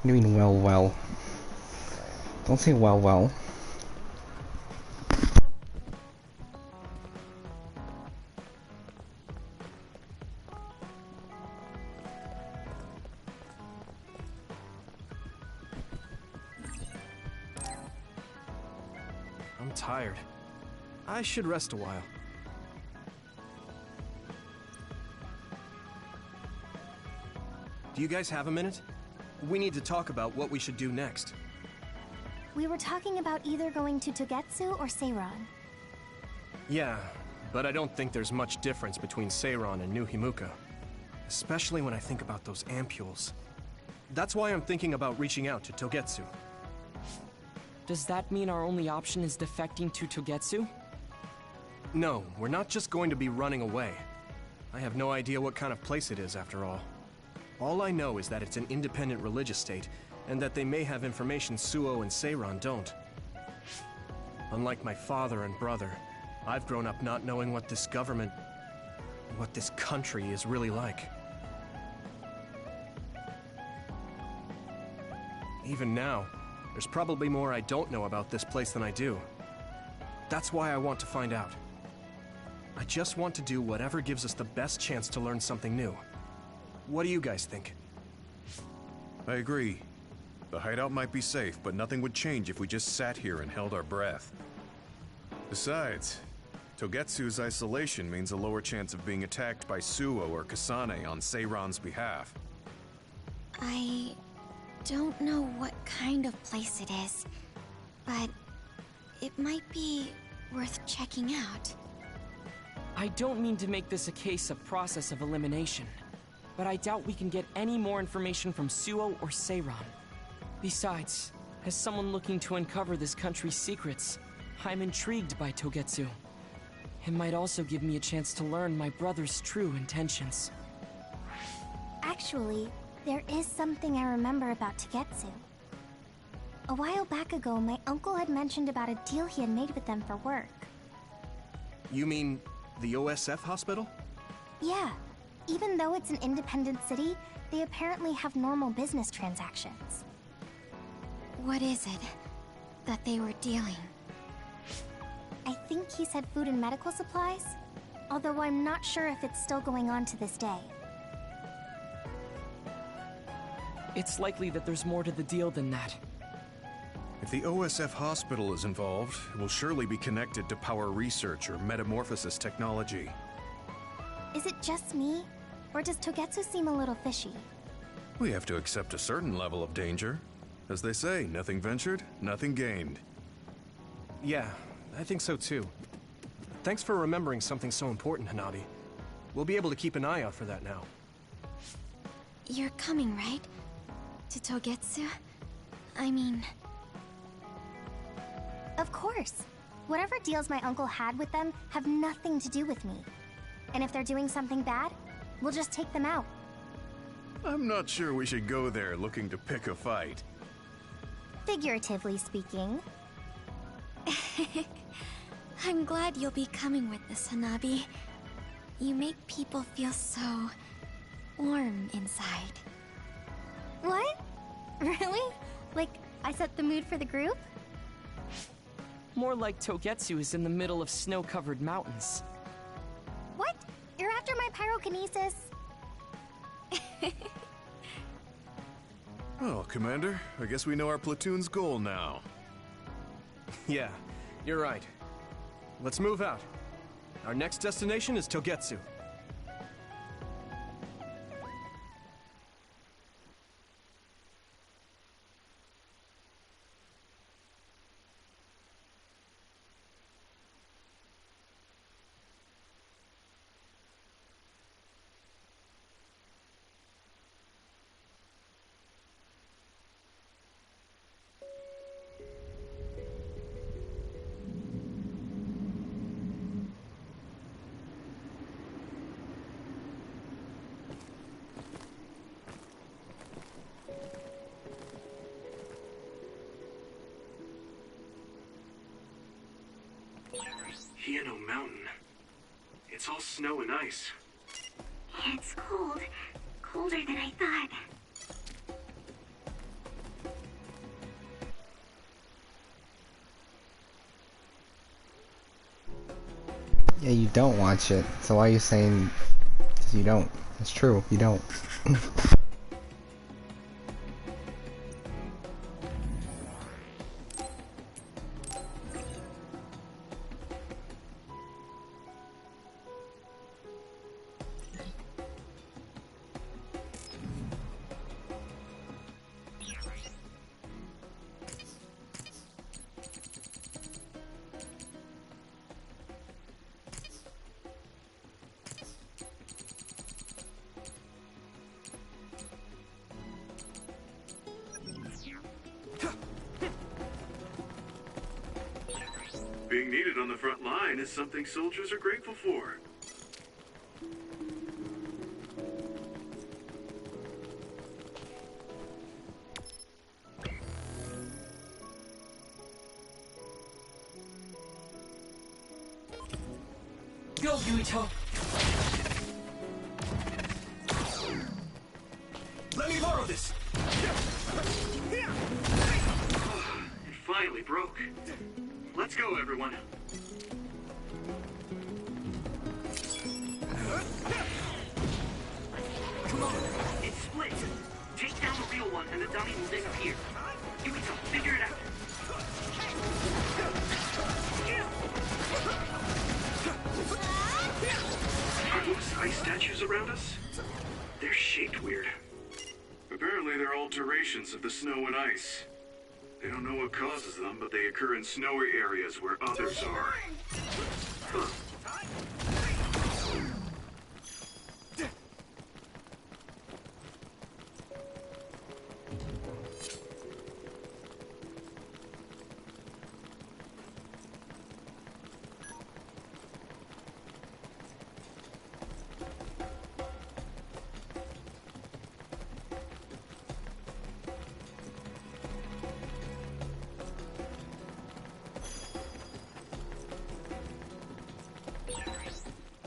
You mean well? Don't say well. I'm tired. I should rest a while. Do you guys have a minute? We need to talk about what we should do next. We were talking about either going to Togetsu or Seiron. Yeah, but I don't think there's much difference between Seiron and New Himuka. Especially when I think about those ampules. That's why I'm thinking about reaching out to Togetsu. Does that mean our only option is defecting to Togetsu? No, we're not just going to be running away. I have no idea what kind of place it is, after all. All I know is that it's an independent religious state, and that they may have information Suo and Seiron don't. Unlike my father and brother, I've grown up not knowing what this government, what this country is really like. Even now, there's probably more I don't know about this place than I do. That's why I want to find out. I just want to do whatever gives us the best chance to learn something new. What do you guys think? I agree. The hideout might be safe, but nothing would change if we just sat here and held our breath. Besides, Togetsu's isolation means a lower chance of being attacked by Suo or Kasane on Seiron's behalf. I don't know what kind of place it is, but it might be worth checking out. I don't mean to make this a case of process of elimination, but I doubt we can get any more information from Suo or Seiron. Besides, as someone looking to uncover this country's secrets, I'm intrigued by Togetsu. It might also give me a chance to learn my brother's true intentions. Actually, there is something I remember about Togetsu. A while back ago, my uncle had mentioned about a deal he had made with them for work. You mean the OSF hospital? Yeah. Even though it's an independent city, they apparently have normal business transactions. What is it that they were dealing? I think he said food and medical supplies, although I'm not sure if it's still going on to this day. It's likely that there's more to the deal than that. If the OSF hospital is involved, it will surely be connected to power research or metamorphosis technology. Is it just me, or does Togetsu seem a little fishy? We have to accept a certain level of danger. As they say, nothing ventured, nothing gained. Yeah, I think so too. Thanks for remembering something so important, Hanabi. We'll be able to keep an eye out for that now. You're coming, right? To Togetsu? I mean... Of course. Whatever deals my uncle had with them have nothing to do with me. And if they're doing something bad, we'll just take them out. I'm not sure we should go there looking to pick a fight. Figuratively speaking. I'm glad you'll be coming with us, Hanabi. You make people feel so... warm inside. What? Really? Like, I set the mood for the group? More like Togetsu is in the middle of snow-covered mountains. What? You're after my pyrokinesis? Well, Commander, I guess we know our platoon's goal now. Yeah, you're right. Let's move out. Our next destination is Togetsu. Hieno Mountain. It's all snow and ice. It's cold. Colder than I thought. Yeah, you don't watch it. So why are you saying you don't? It's true, you don't. Being needed on the front line is something soldiers are grateful for. Go, Yuito! Let me borrow this! It finally broke. Let's go, everyone. Come on, it splits. Take down the real one and the dummy will disappear. Yuito, figure it out. Are those ice statues around us? They're shaped weird. Apparently they're alterations of the snow and ice. They don't know what causes them, but they occur in snowy areas where others are. Huh.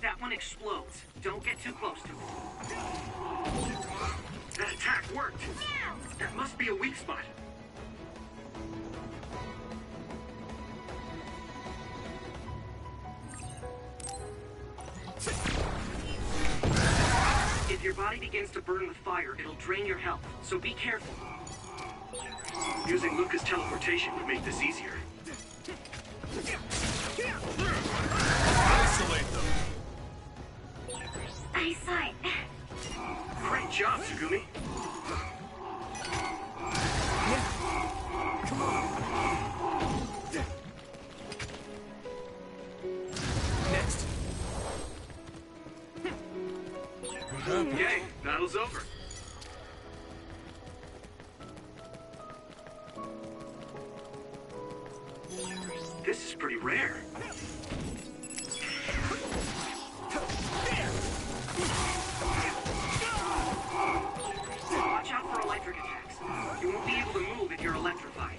That one explodes. Don't get too close to it. That attack worked! That must be a weak spot. If your body begins to burn with fire, it'll drain your health, so be careful. Using Luca's teleportation would make this easier. Isolate them! Eyesight. Great job, Tsugumi. Next. Okay, battle's over. This is pretty rare. Watch out for electric attacks. You won't be able to move if you're electrified.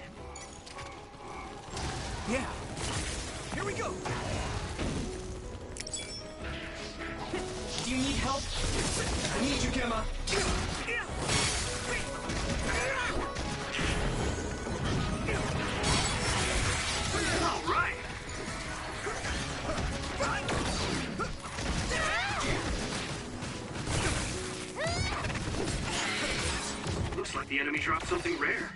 Yeah. Here we go! Do you need help? I need you, Gemma! All right. Looks like the enemy dropped something rare.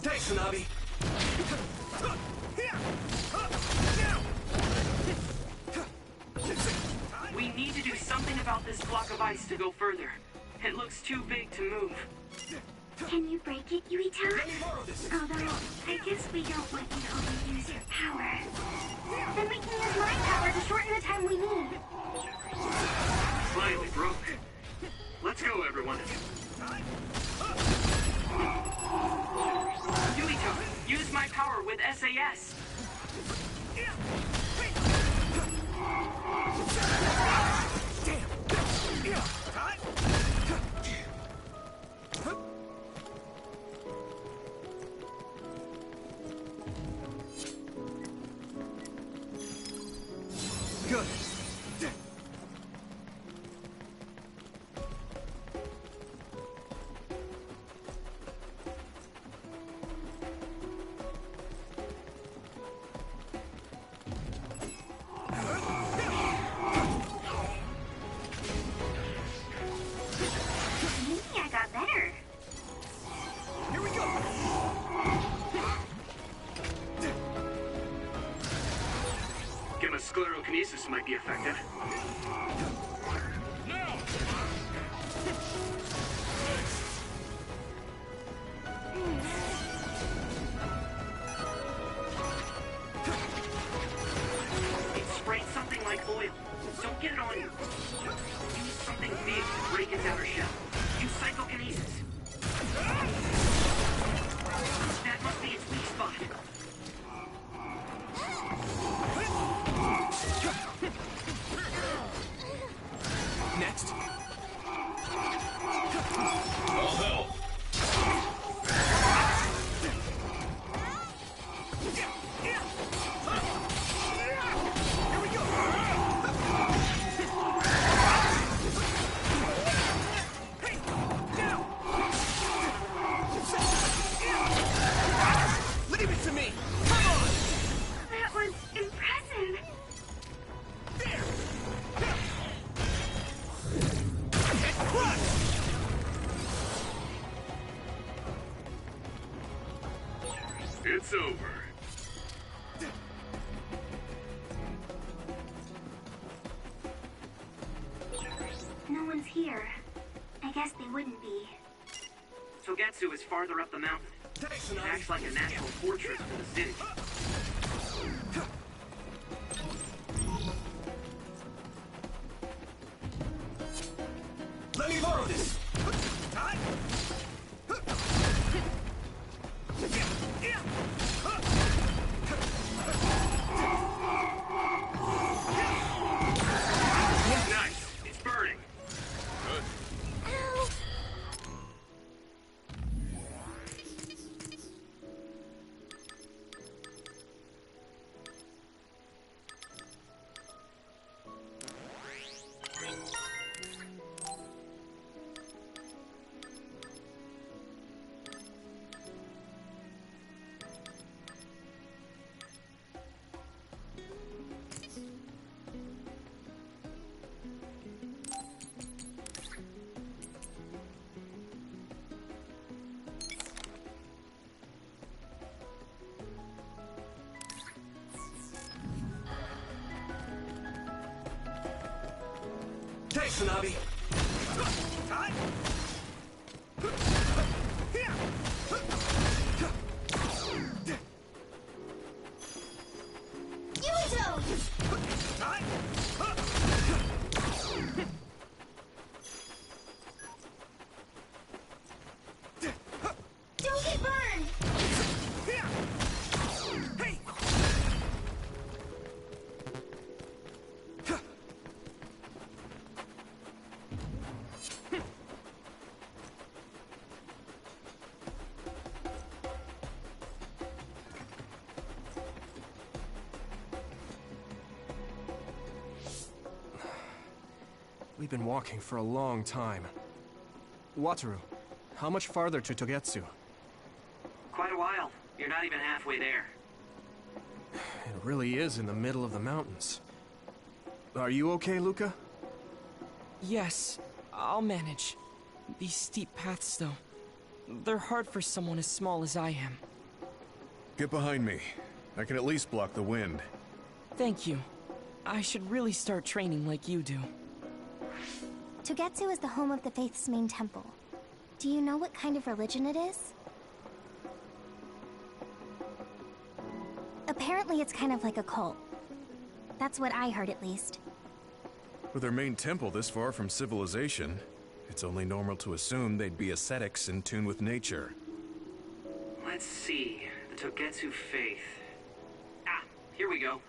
Thanks, Hanabi! We need to do something about this block of ice to go further. It looks too big to move. Can you break it, Yuito? Let me borrow this! Although, I guess we don't want you to overuse your power. Then we can use my power to shorten the time we need. Finally broke. Let's go, everyone. Yuito, use my power with SAS. Good. Maybe I got better. Here we go. Gamma sclerokinesis might be effective. It sprayed something like oil. Don't get it on you. Use something big to break its outer shell. Use psychokinesis. That must be its weak spot. Next. Leave it to me. Come on. That was impressive. It's over. No one's here. I guess they wouldn't be. Togetsu is farther up the mountain. It acts like a natural fortress for the city. Let me borrow this. Nice. It's burning. Ow! Thanks, Hanabi. Don't get burned! Hey! We've been walking for a long time. Wataru, how much farther to Togetsu? Quite a while. You're not even halfway there. It really is in the middle of the mountains. Are you okay, Luca? Yes, I'll manage. These steep paths, though, they're hard for someone as small as I am. Get behind me. I can at least block the wind. Thank you. I should really start training like you do. Togetsu is the home of the Faith's main temple. Do you know what kind of religion it is? Apparently it's kind of like a cult. That's what I heard, at least. With their main temple this far from civilization, it's only normal to assume they'd be ascetics in tune with nature. Let's see. The Togetsu faith. Ah, here we go.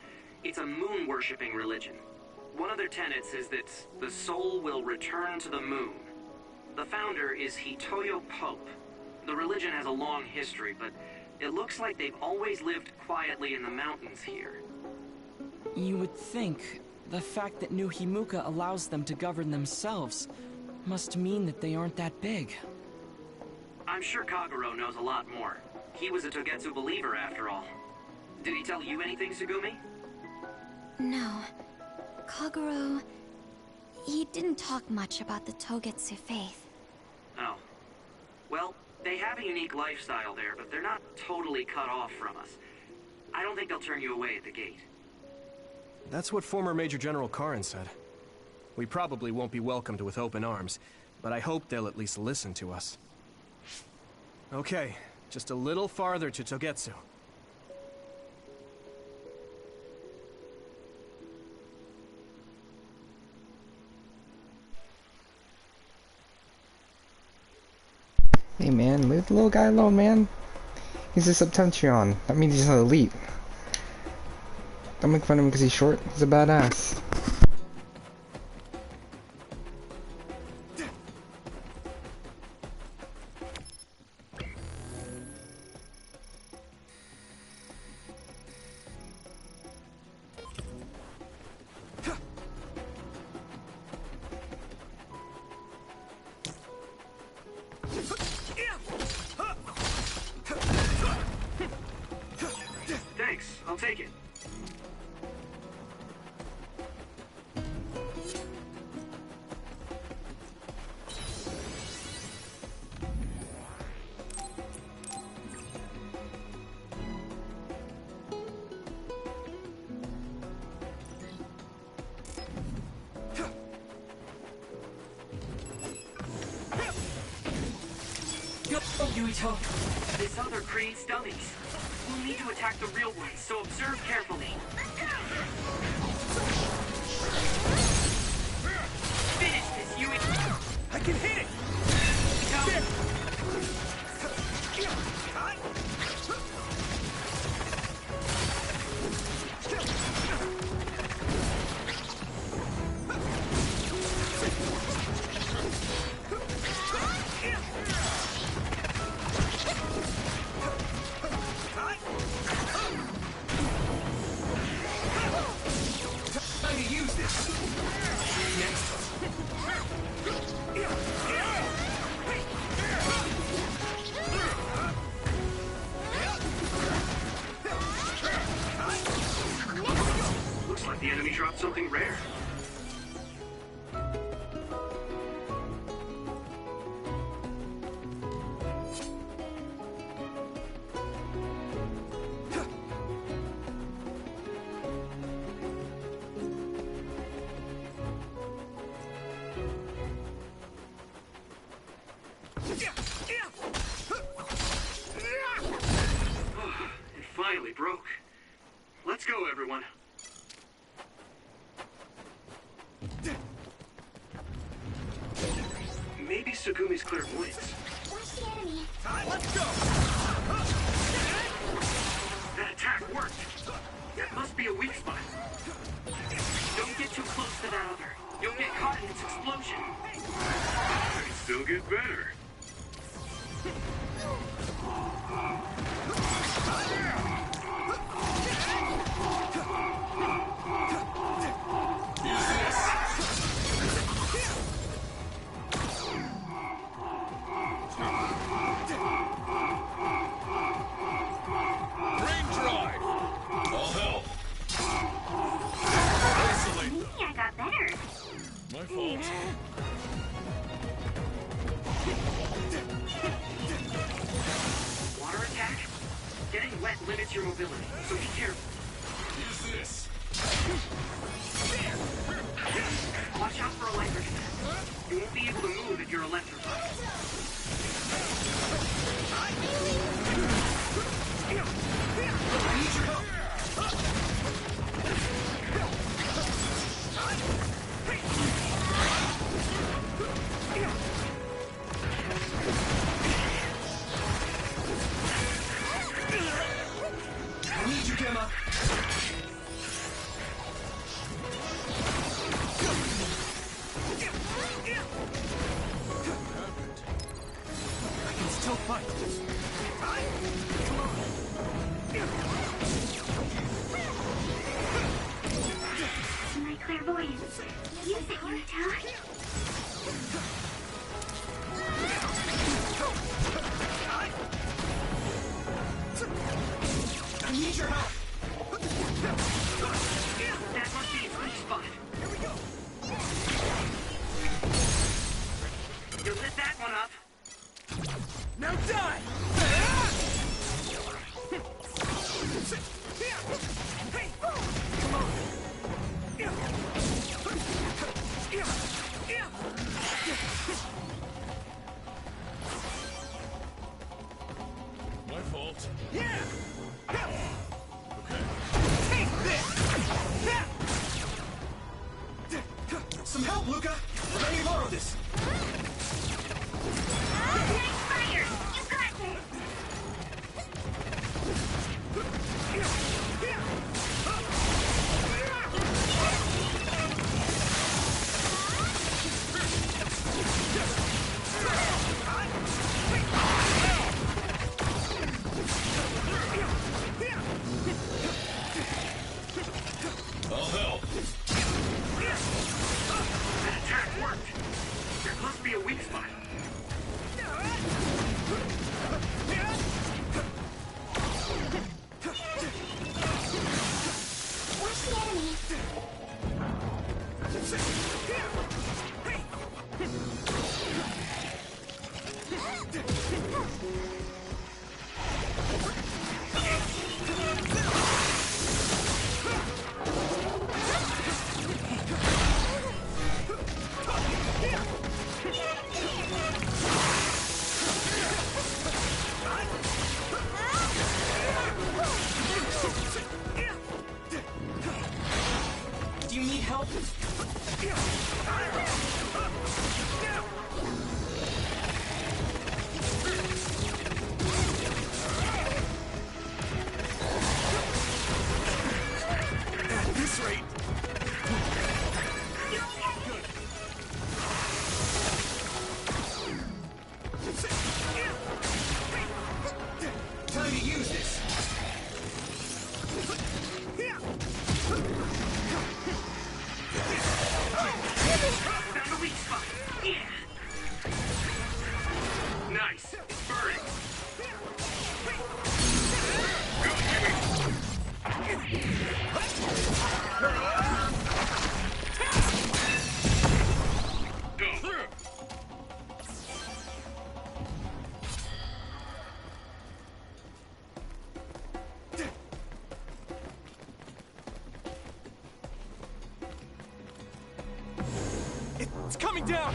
It's a moon-worshipping religion. One of their tenets is that the soul will return to the moon. The founder is Hitoyo Pope. The religion has a long history, but it looks like they've always lived quietly in the mountains here. You would think the fact that New Himuka allows them to govern themselves must mean that they aren't that big. I'm sure Kagero knows a lot more. He was a Togetsu believer after all. Did he tell you anything, Tsugumi? No. Kagero... he didn't talk much about the Togetsu faith. Oh. Well, they have a unique lifestyle there, but they're not totally cut off from us. I don't think they'll turn you away at the gate. That's what former Major General Karin said. We probably won't be welcomed with open arms, but I hope they'll at least listen to us. Okay, just a little farther to Togetsu. Hey man, leave the little guy alone, man. He's a Septentrion. That means he's an elite. Don't make fun of him because he's short. He's a badass. Thanks, I'll take it. This other creates dummies. We'll need to attack the real ones, so observe carefully. Finish this, Yui! I can hit it! Looks like the enemy dropped something rare. It finally broke. Let's go, everyone. Maybe Tsugumi's clairvoyance. Watch the enemy. Let's go! That attack worked. That must be a weak spot. Don't get too close to that other. You'll get caught in its explosion. Might still get better. I got better. My fault. Water attack? Getting wet limits your mobility, so be careful. Use this. Watch out for electric attacks. You won't be able to move if you're electrified. Gemma. I can still fight. Come on. My clairvoyance. Use it, Yuta. I need your help. That must be its weak spot. Here we go. You lit that one up. Now die. Hey, come on. My fault. Yeah. Okay. Take this. Some help, Luca. Let me borrow this. Nice fire! You got this! I'll help. That attack worked. There must be a weak spot. Watch the enemy! Do you need help? At this rate. Time to use this. Found a weak spot. Yeah. Nice. It's burning. Go. It's coming down.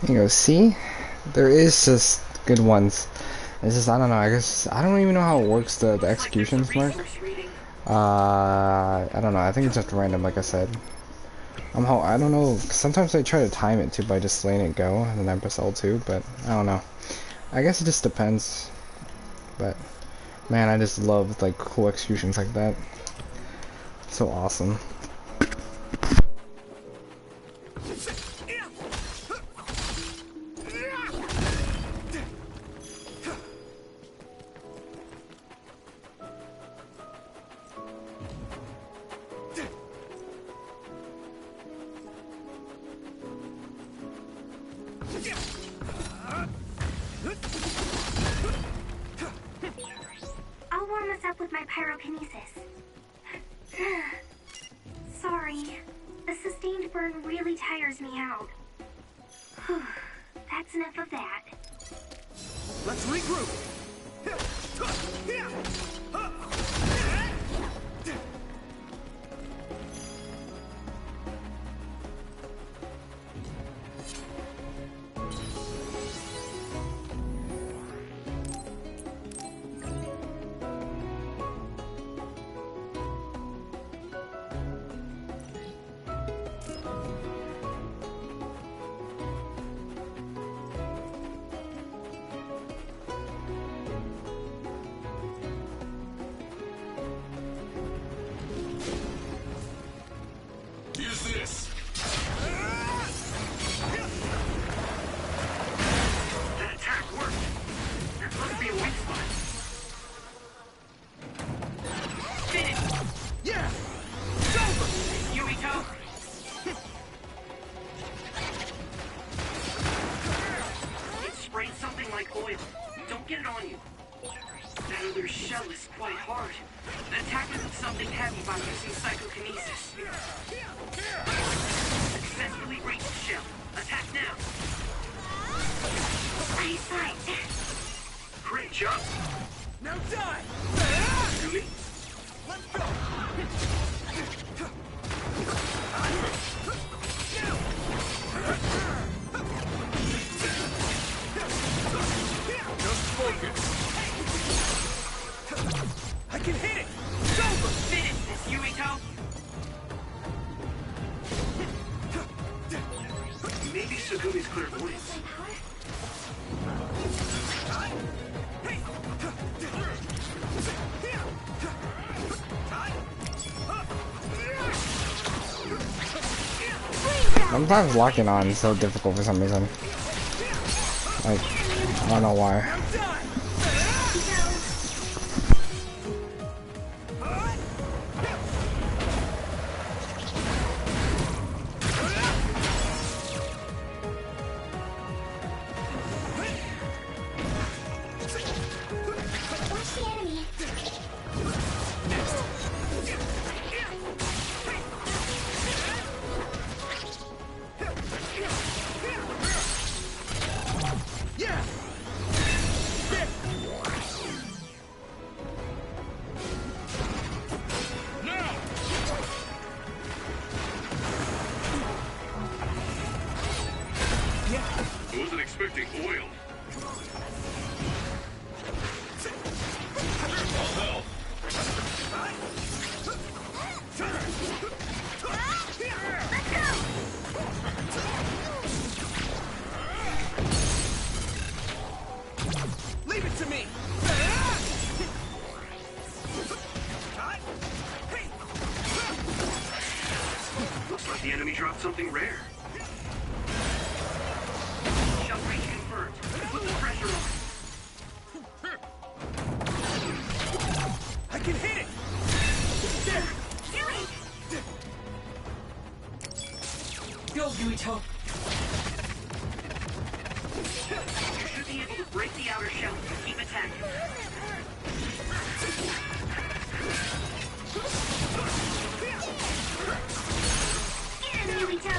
You go, see? There is just good ones. It's just, I don't know, I guess, I don't even know how it works, the executions mark. I don't know, I think it's just random, like I said. I don't know, sometimes I try to time it too by just letting it go, and then I press L2, but I don't know. I guess it just depends. But, man, I just love, like, cool executions like that. So awesome. I'll warm us up with my pyrokinesis. Sorry. The sustained burn really tires me out. That's enough of that. Let's regroup. Don't get it on you. That other shell is quite hard. Attack it with something heavy by using psychokinesis. Successfully breached the shell. Attack now. Eyesight. Great job. Now die! Really? Let's go! Just focus. I can hit it! It's over! Finish this, Yuito! Maybe Sugumi's clairvoyance. Sometimes locking on is so difficult for some reason. Like, I don't know why. Watch the enemy. I wasn't expecting oil. Leave it to me! Looks like the enemy dropped something rare. Shell breach confirmed. Put the pressure on. I can hit it! Go, Yuito. You should be able to break the outer shell and keep attacking. Get him, Yuito.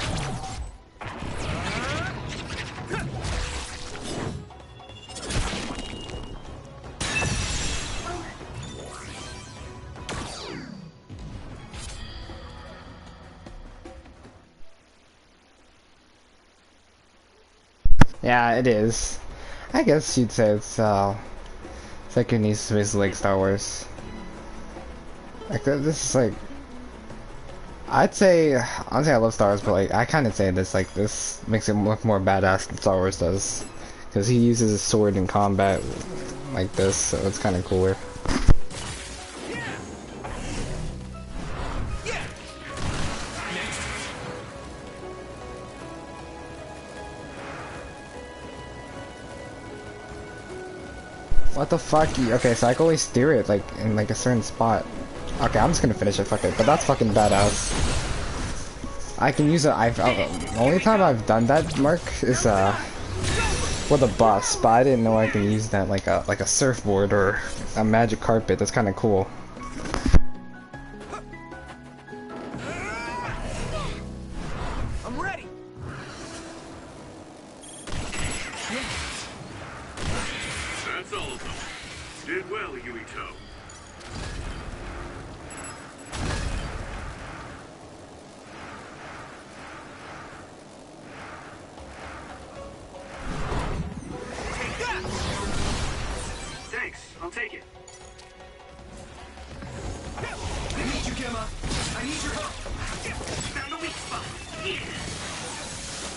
Yeah, it is. I guess you'd say it's Psychokinesis is like Star Wars. Like this is like, I'd say honestly I love Star Wars, but like I kind of say this like this makes it look more badass than Star Wars does, because he uses his sword in combat like this, so it's kind of cooler. What the fuck? Okay, so I can always steer it like in like a certain spot. Okay, I'm just gonna finish it. Fuck it. But that's fucking badass. I can use it. The only time I've done that, Mark, is with a bus. But I didn't know I can use that like a surfboard or a magic carpet. That's kind of cool. I'm ready! That's all of them. Did well, Yuito. Thanks, I'll take it. I need you, Gemma! I need your help! Found a weak spot. Yeah.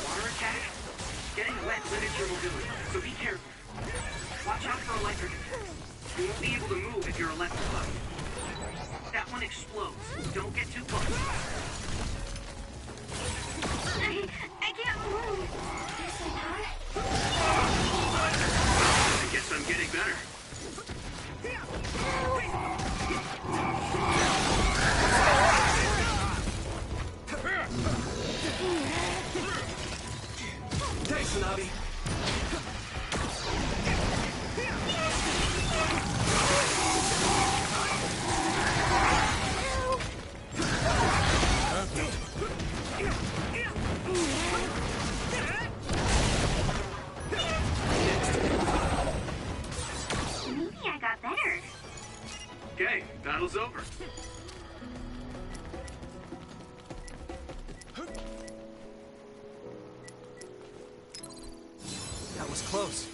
Water attack? Getting wet limits your mobility, so be careful. Watch out for electric attacks. You won't be able to move if you're electrified. That one explodes. Don't get too close. I can't move. I guess I'm getting better. Thanks, Navi. Okay, battle's over. That was close.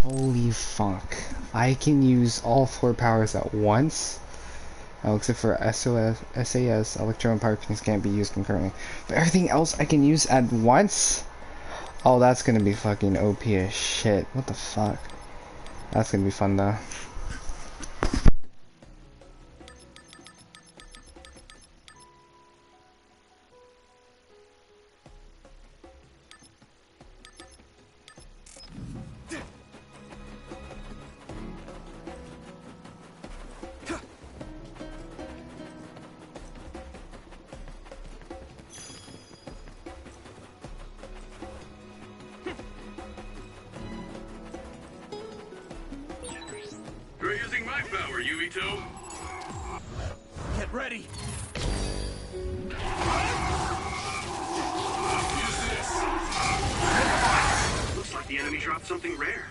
Holy fuck. I can use all 4 powers at once. Oh, except for SAS, Electro and Pyrokinesis can't be used concurrently. But everything else I can use at once? Oh, that's gonna be fucking OP as shit. What the fuck? That's gonna be fun though. You're using my power, Yumito. Get ready. Use this. Looks like the enemy dropped something rare.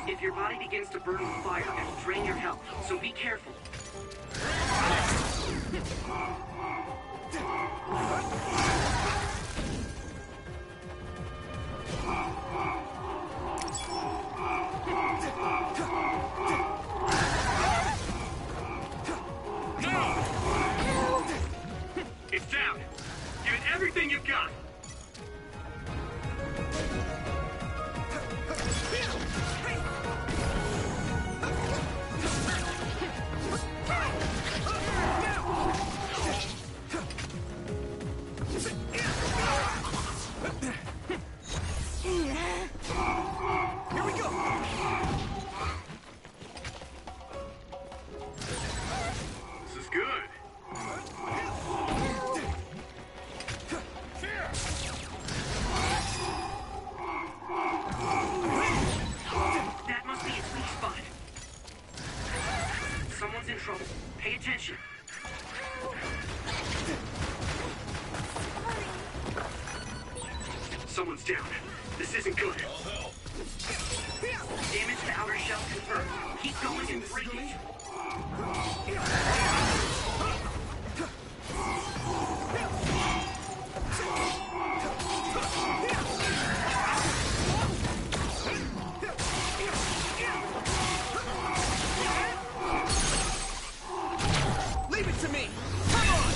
If your body begins to burn with fire, it'll drain your health, so be careful. It's down. Give it everything you've got. Here we go. This is good. That must be its weak spot. Someone's in trouble. Pay attention. Someone's down. This isn't good. Damage to outer shell confirmed. Keep going and break it. Leave it to me. Come on.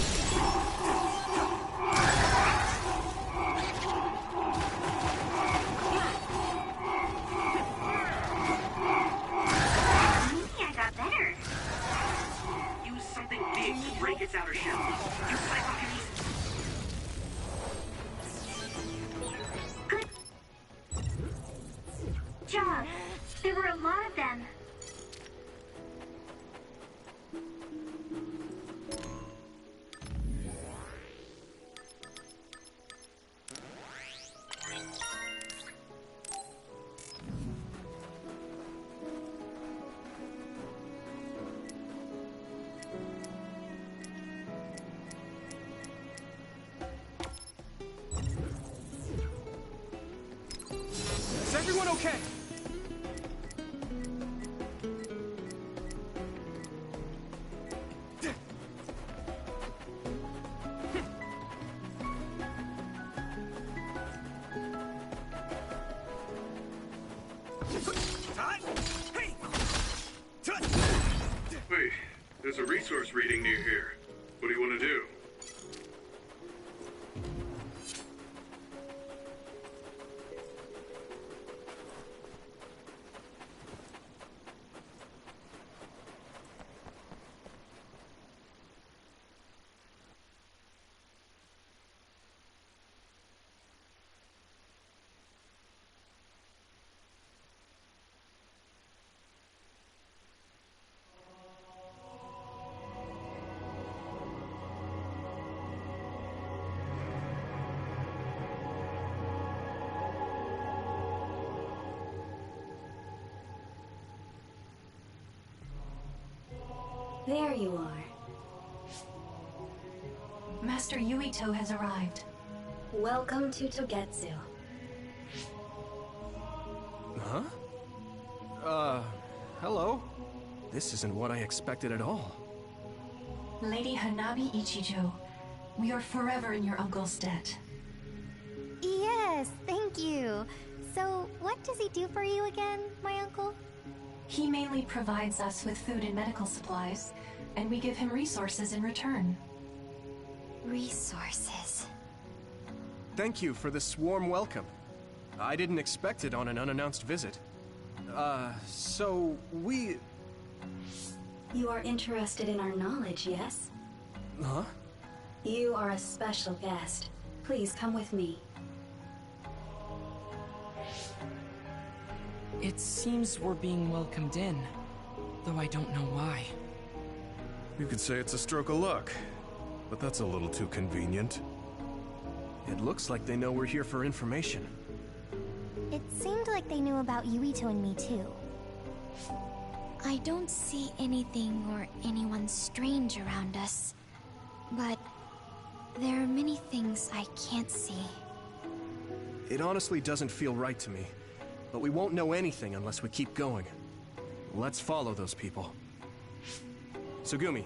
I got better. Use everyone okay? Wait, there's a resource reading near here. What do you want to do? There you are. Master Yuito has arrived. Welcome to Togetsu. Huh? Hello? This isn't what I expected at all. Lady Hanabi Ichijo, we are forever in your uncle's debt. Yes, thank you. So, what does he do for you again, my uncle? He mainly provides us with food and medical supplies, and we give him resources in return. Resources. Thank you for this warm welcome. I didn't expect it on an unannounced visit. So we... You are interested in our knowledge, yes? Huh? You are a special guest. Please come with me. It seems we're being welcomed in, though I don't know why. You could say it's a stroke of luck, but that's a little too convenient. It looks like they know we're here for information. It seemed like they knew about Yuito and me too. I don't see anything or anyone strange around us, but there are many things I can't see. It honestly doesn't feel right to me, but we won't know anything unless we keep going. Let's follow those people. Sugumi,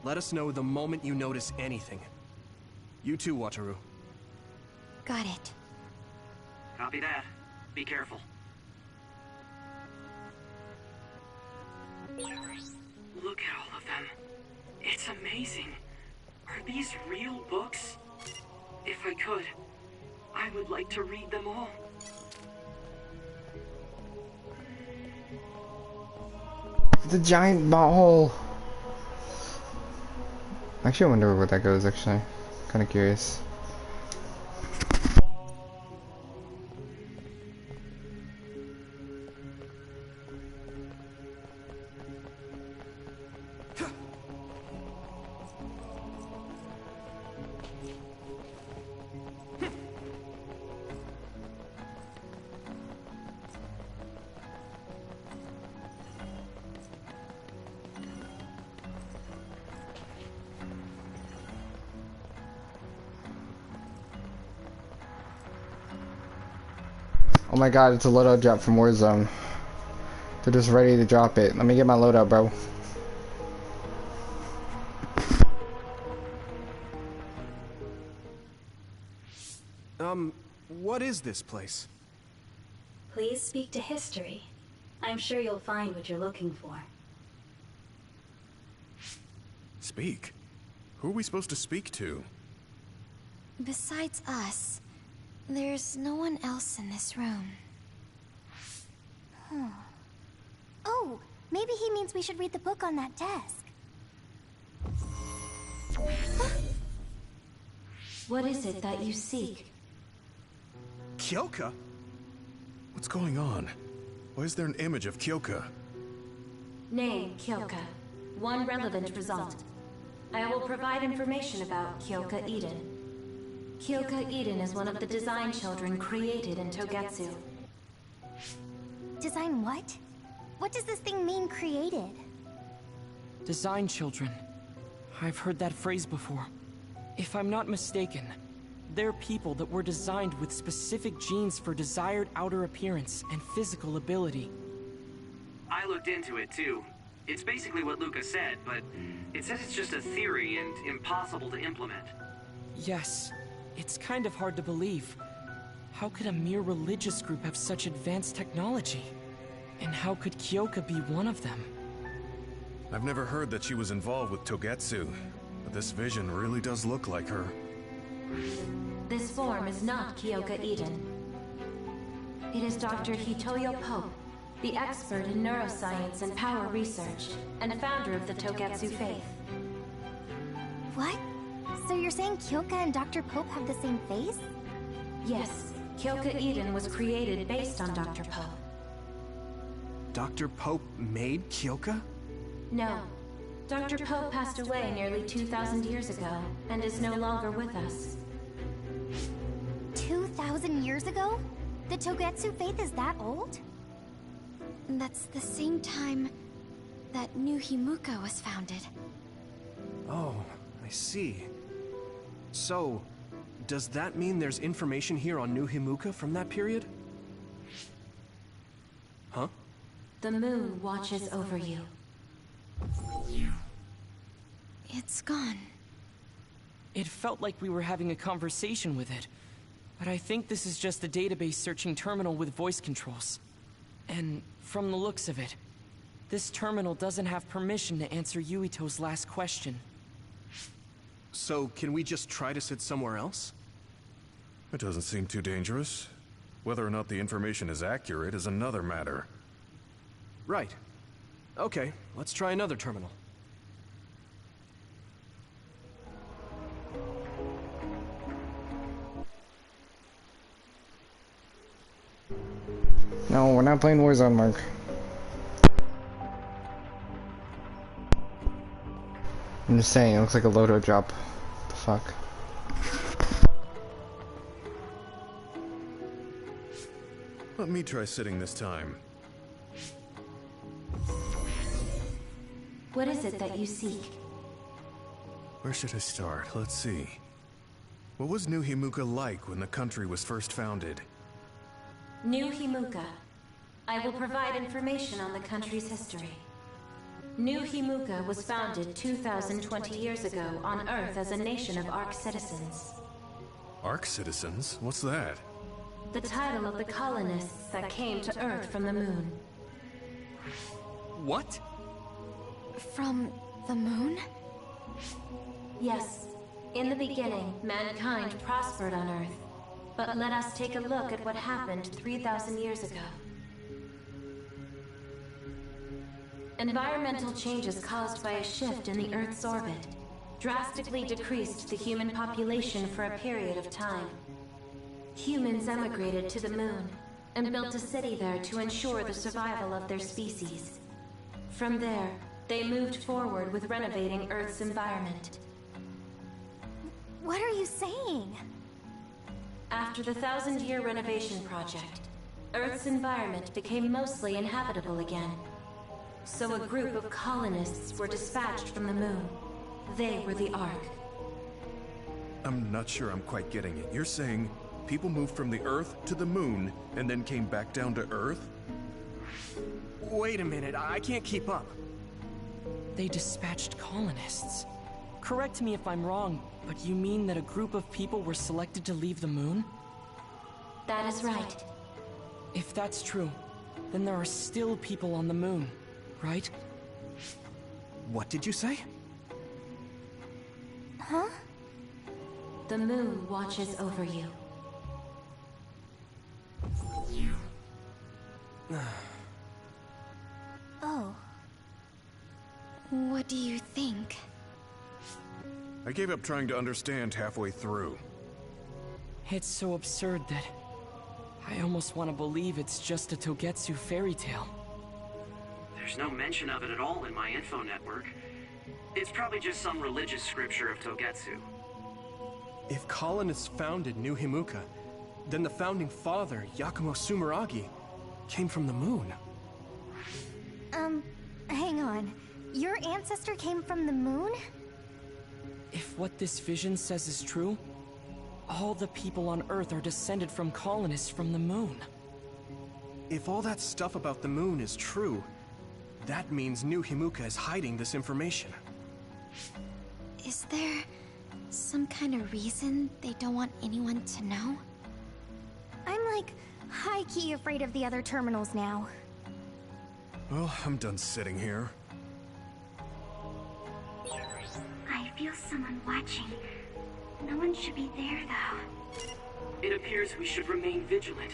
let us know the moment you notice anything. You too, Wataru. Got it. Copy that. Be careful. Look at all of them. It's amazing. Are these real books? If I could, I would like to read them all. The giant ball. Actually, I wonder where that goes. Actually, kind of curious. Oh my god, it's a loadout drop from Warzone. They're just ready to drop it. Let me get my loadout, bro. What is this place? Please speak to history. I'm sure you'll find what you're looking for. Speak? Who are we supposed to speak to? Besides us, there's no one else in this room. Oh, maybe he means we should read the book on that desk. What is it that you seek? Kyoka? What's going on? Why is there an image of Kyoka? Name, Kyoka. One relevant result. I will provide information about Kyoka Eden. Kyoka Eden is one of the design children created in Togetsu. Design what? What does this thing mean, created? Design children. I've heard that phrase before. If I'm not mistaken, They're people that were designed with specific genes for desired outer appearance and physical ability. I looked into it too. It's basically what Luca said, but it says it's just a theory and impossible to implement. Yes, it's kind of hard to believe. How could a mere religious group have such advanced technology? And how could Kyoka be one of them? I've never heard that she was involved with Togetsu, but this vision really does look like her. This form is not Kyoka Eden. It is Dr. Hitoyo Pope, the expert in neuroscience and power research, and founder of the Togetsu faith. What? So you're saying Kyoka and Dr. Pope have the same face? Yes, Kyoka Eden was created based on Dr. Pope. Dr. Pope made Kyoka? No. Dr. Pope passed away nearly 2,000 years ago, and is no longer with us. 2,000 years ago? The Togetsu faith is that old? That's the same time that New Himuka was founded. Oh, I see. So, does that mean there's information here on New Himuka from that period? Huh? The moon watches over you. It's gone. It felt like we were having a conversation with it, but I think this is just a database searching terminal with voice controls. And from the looks of it, this terminal doesn't have permission to answer Yuito's last question. So, can we just try to sit somewhere else? It doesn't seem too dangerous. Whether or not the information is accurate is another matter. Right. Okay, let's try another terminal. No, we're not playing Warzone, Mark. I'm just saying, it looks like a Lodo drop. What the fuck? Let me try sitting this time. What is it that you seek? Where should I start? Let's see. What was New Himuka like when the country was first founded? New Himuka. I will provide information on the country's history. New Himuka was founded 2,020 years ago on Earth as a nation of Ark citizens. Ark citizens? What's that? The title of the colonists that came to Earth from the moon. What? From the moon? Yes. In the beginning, mankind prospered on Earth. But let us take a look at what happened 3,000 years ago. Environmental changes caused by a shift in the Earth's orbit drastically decreased the human population for a period of time. Humans emigrated to the moon and built a city there to ensure the survival of their species. From there, they moved forward with renovating Earth's environment. What are you saying? After the 1,000-year renovation project, Earth's environment became mostly inhabitable again. So a group of colonists were dispatched from the moon. They were the Ark. I'm not sure I'm quite getting it. You're saying people moved from the Earth to the moon and then came back down to Earth? Wait a minute, I can't keep up. They dispatched colonists. Correct me if I'm wrong, but you mean that a group of people were selected to leave the moon? That is right. If that's true, then there are still people on the moon, right? What did you say? Huh? The moon watches over you. Oh. What do you think? I gave up trying to understand halfway through. It's so absurd that I almost want to believe it's just a Togetsu fairy tale. There's no mention of it at all in my info network. It's probably just some religious scripture of Togetsu. If colonists founded New Himuka, then the founding father, Yakumo Sumeragi, came from the moon. Hang on. Your ancestor came from the moon? If what this vision says is true, all the people on Earth are descended from colonists from the moon. If all that stuff about the moon is true, that means New Himuka is hiding this information. Is there some kind of reason they don't want anyone to know? I'm like high-key afraid of the other terminals now. Well, I'm done sitting here. I feel someone watching. No one should be there, though. It appears we should remain vigilant.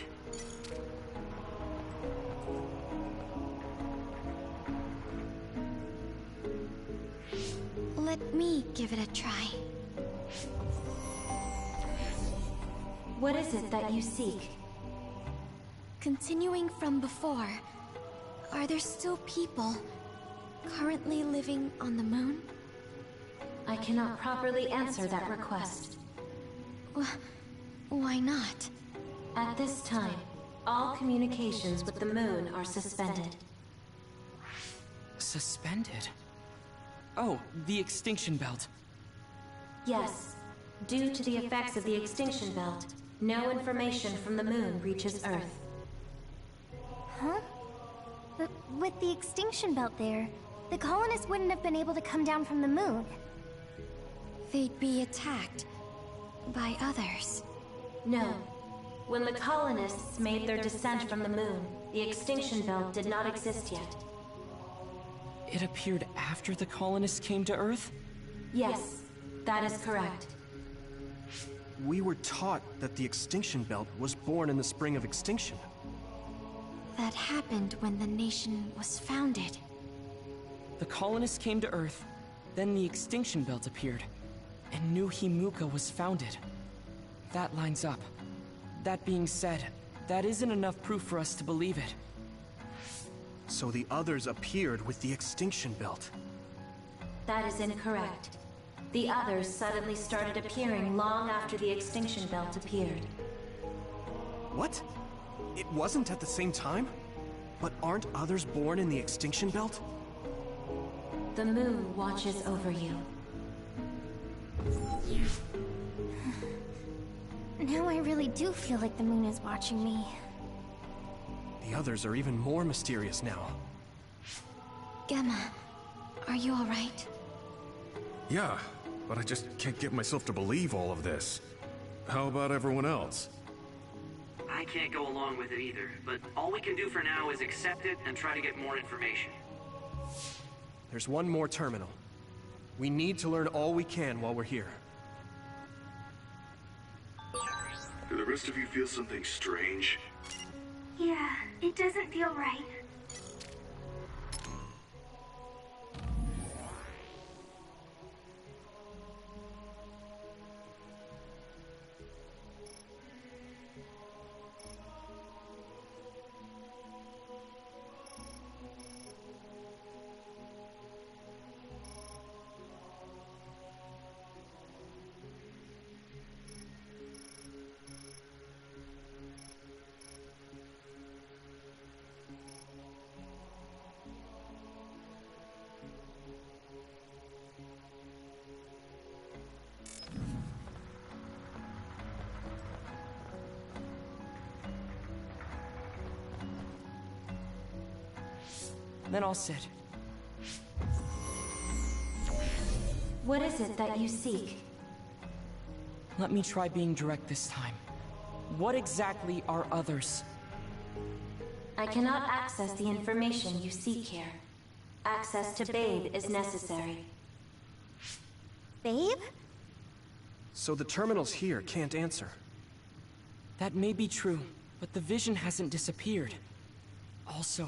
Let me give it a try. What is it that you seek? Continuing from before, are there still people currently living on the moon? I cannot properly answer that request. Why not? At this time, all communications with the moon are suspended. Suspended? Oh, the extinction belt. Yes. Due to the effects of the extinction belt, no information from the moon reaches Earth. Huh? But with the extinction belt there, the colonists wouldn't have been able to come down from the moon. They'd be attacked by others. No. When the colonists made their descent from the moon, the extinction belt did not exist yet. It appeared after the colonists came to Earth? Yes, that is correct. We were taught that the extinction belt was born in the spring of extinction. That happened when the nation was founded. The colonists came to Earth, then the extinction belt appeared, and New Himuka was founded. That lines up. That being said, that isn't enough proof for us to believe it. So the others appeared with the extinction belt. That is incorrect. The others suddenly started appearing long after the extinction belt appeared. What? It wasn't at the same time? But aren't others born in the extinction belt? The moon watches over you. Now I really do feel like the moon is watching me. The others are even more mysterious now. Gemma, are you alright? Yeah, but I just can't get myself to believe all of this. How about everyone else? I can't go along with it either, but all we can do for now is accept it and try to get more information. There's one more terminal. We need to learn all we can while we're here. Do the rest of you feel something strange? Yeah, it doesn't feel right. Then I'll sit. What is it that you seek? Let me try being direct this time. What exactly are others? I cannot access the information you seek here. Access to Babe is necessary. Babe? So the terminals here can't answer. That may be true, but the vision hasn't disappeared. Also,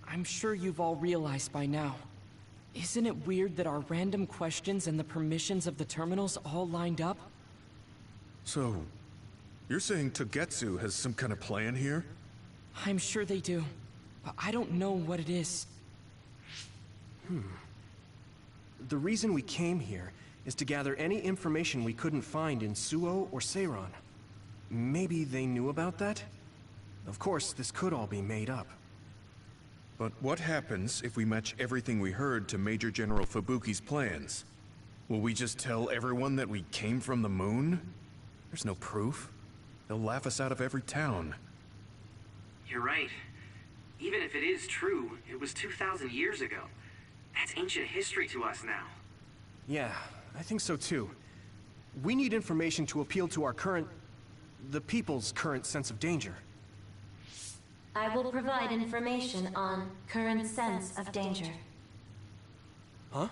I'm sure you've all realized by now. Isn't it weird that our random questions and the permissions of the terminals all lined up? So, you're saying Togetsu has some kind of plan here? I'm sure they do, but I don't know what it is. The reason we came here is to gather any information we couldn't find in Suo or Seiran. Maybe they knew about that? Of course, this could all be made up. But what happens if we match everything we heard to Major General Fubuki's plans? Will we just tell everyone that we came from the moon? There's no proof. They'll laugh us out of every town. You're right. Even if it is true, it was 2,000 years ago. That's ancient history to us now. Yeah, I think so too. We need information to appeal to the people's current sense of danger. I will provide information on current sense of danger. Huh?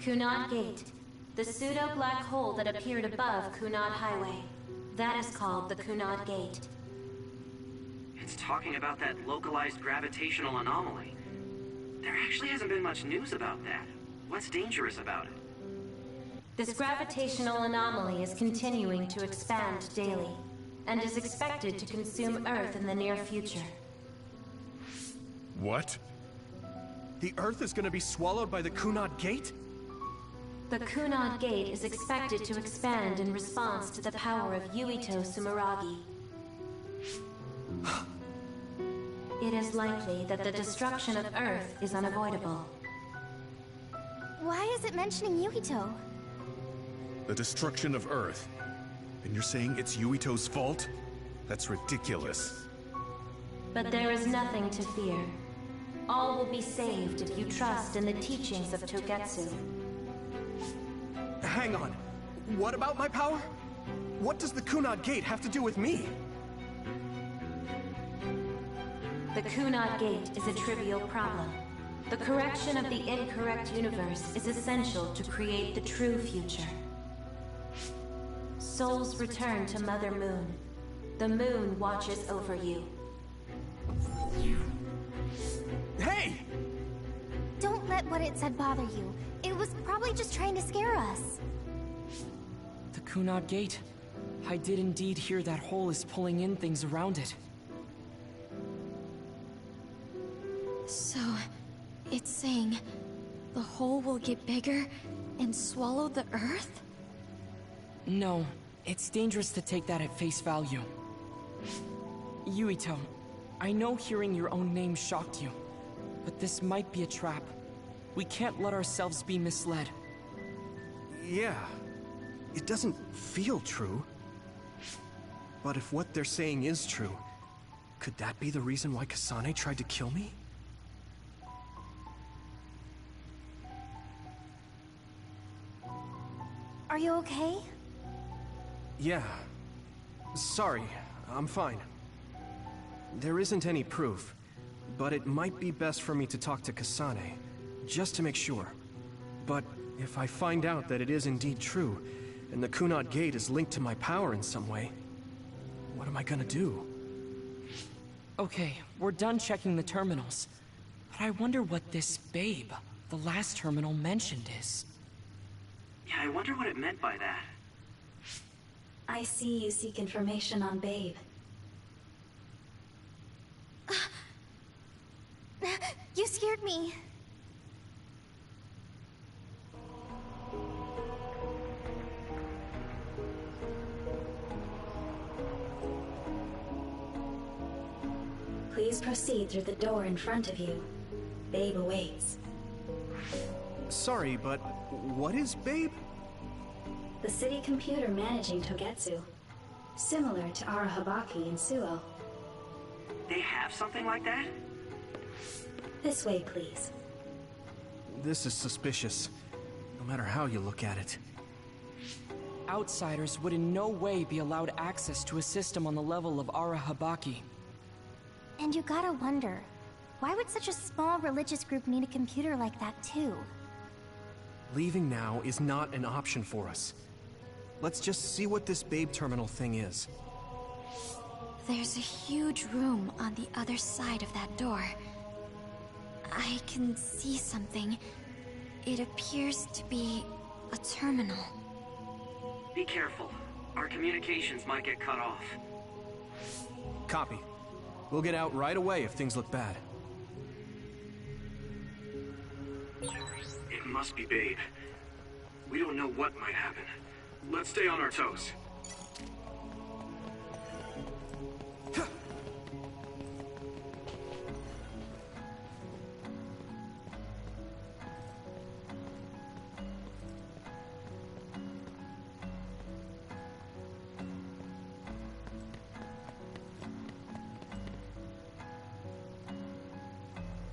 Kunad Gate, the pseudo-black hole that appeared above Kunad Highway. That is called the Kunad Gate. It's talking about that localized gravitational anomaly. There actually hasn't been much news about that. What's dangerous about it? This gravitational anomaly is continuing to expand daily, and is expected to consume Earth in the near future. What? The Earth is gonna be swallowed by the Kunad Gate? The Kunad Gate is expected to expand in response to the power of Yuito Sumeragi. It is likely that the destruction of Earth is unavoidable. Why is it mentioning Yuito? The destruction of Earth. And you're saying it's Yuito's fault? That's ridiculous. But there is nothing to fear. All will be saved if you trust in the teachings of Togetsu. Hang on. What about my power? What does the Kunad Gate have to do with me? The Kunad Gate is a trivial problem. The correction of the incorrect universe is essential to create the true future. Souls return to Mother Moon. The moon watches over you. Hey! Don't let what it said bother you. It was probably just trying to scare us. The Kunad Gate. I did indeed hear that hole is pulling in things around it. So, it's saying the hole will get bigger and swallow the Earth? No, it's dangerous to take that at face value. Yuito, I know hearing your own name shocked you, but this might be a trap. We can't let ourselves be misled. Yeah, it doesn't feel true. But if what they're saying is true, could that be the reason why Kasane tried to kill me? Are you okay? Yeah. Sorry, I'm fine. There isn't any proof, but it might be best for me to talk to Kasane, just to make sure. But if I find out that it is indeed true, and the Kunad Gate is linked to my power in some way, what am I gonna do? Okay, we're done checking the terminals. But I wonder what this babe, the last terminal mentioned, is. Yeah, I wonder what it meant by that. I see you seek information on Babe. You scared me. Please proceed through the door in front of you. Babe awaits. Sorry, but what is Babe? The city computer managing Togetsu. Similar to Arahabaki and Suo. They have something like that? This way, please. This is suspicious, no matter how you look at it. Outsiders would in no way be allowed access to a system on the level of Arahabaki. And you gotta wonder, why would such a small religious group need a computer like that too? Leaving now is not an option for us. Let's just see what this Babe terminal thing is. There's a huge room on the other side of that door. I can see something. It appears to be a terminal. Be careful. Our communications might get cut off. Copy. We'll get out right away if things look bad. It must be Babe. We don't know what might happen. Let's stay on our toes.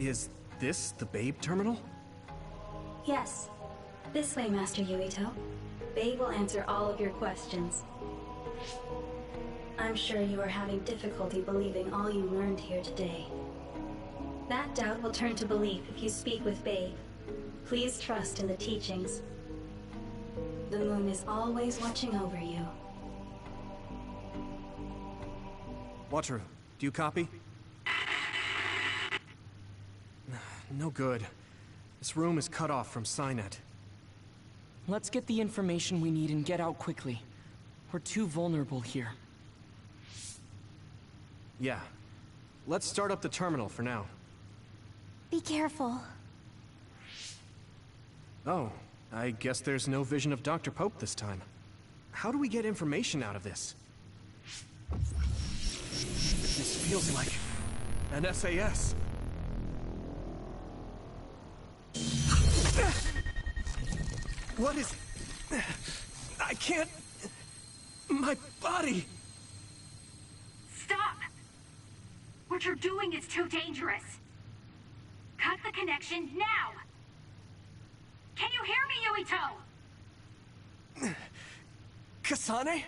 Is this the Babe terminal? Yes. This way, Master Yuito. Babe will answer all of your questions. I'm sure you are having difficulty believing all you learned here today. That doubt will turn to belief if you speak with Babe. Please trust in the teachings. The moon is always watching over you. Wataru, do you copy? No good. This room is cut off from Cynet. Let's get the information we need and get out quickly. We're too vulnerable here. Yeah. Let's start up the terminal for now. Be careful. Oh, I guess there's no vision of Dr. Pope this time. How do we get information out of this? This feels like an SAS. What is... I can't... My body... Stop! What you're doing is too dangerous. Cut the connection now! Can you hear me, Yuito? Kasane?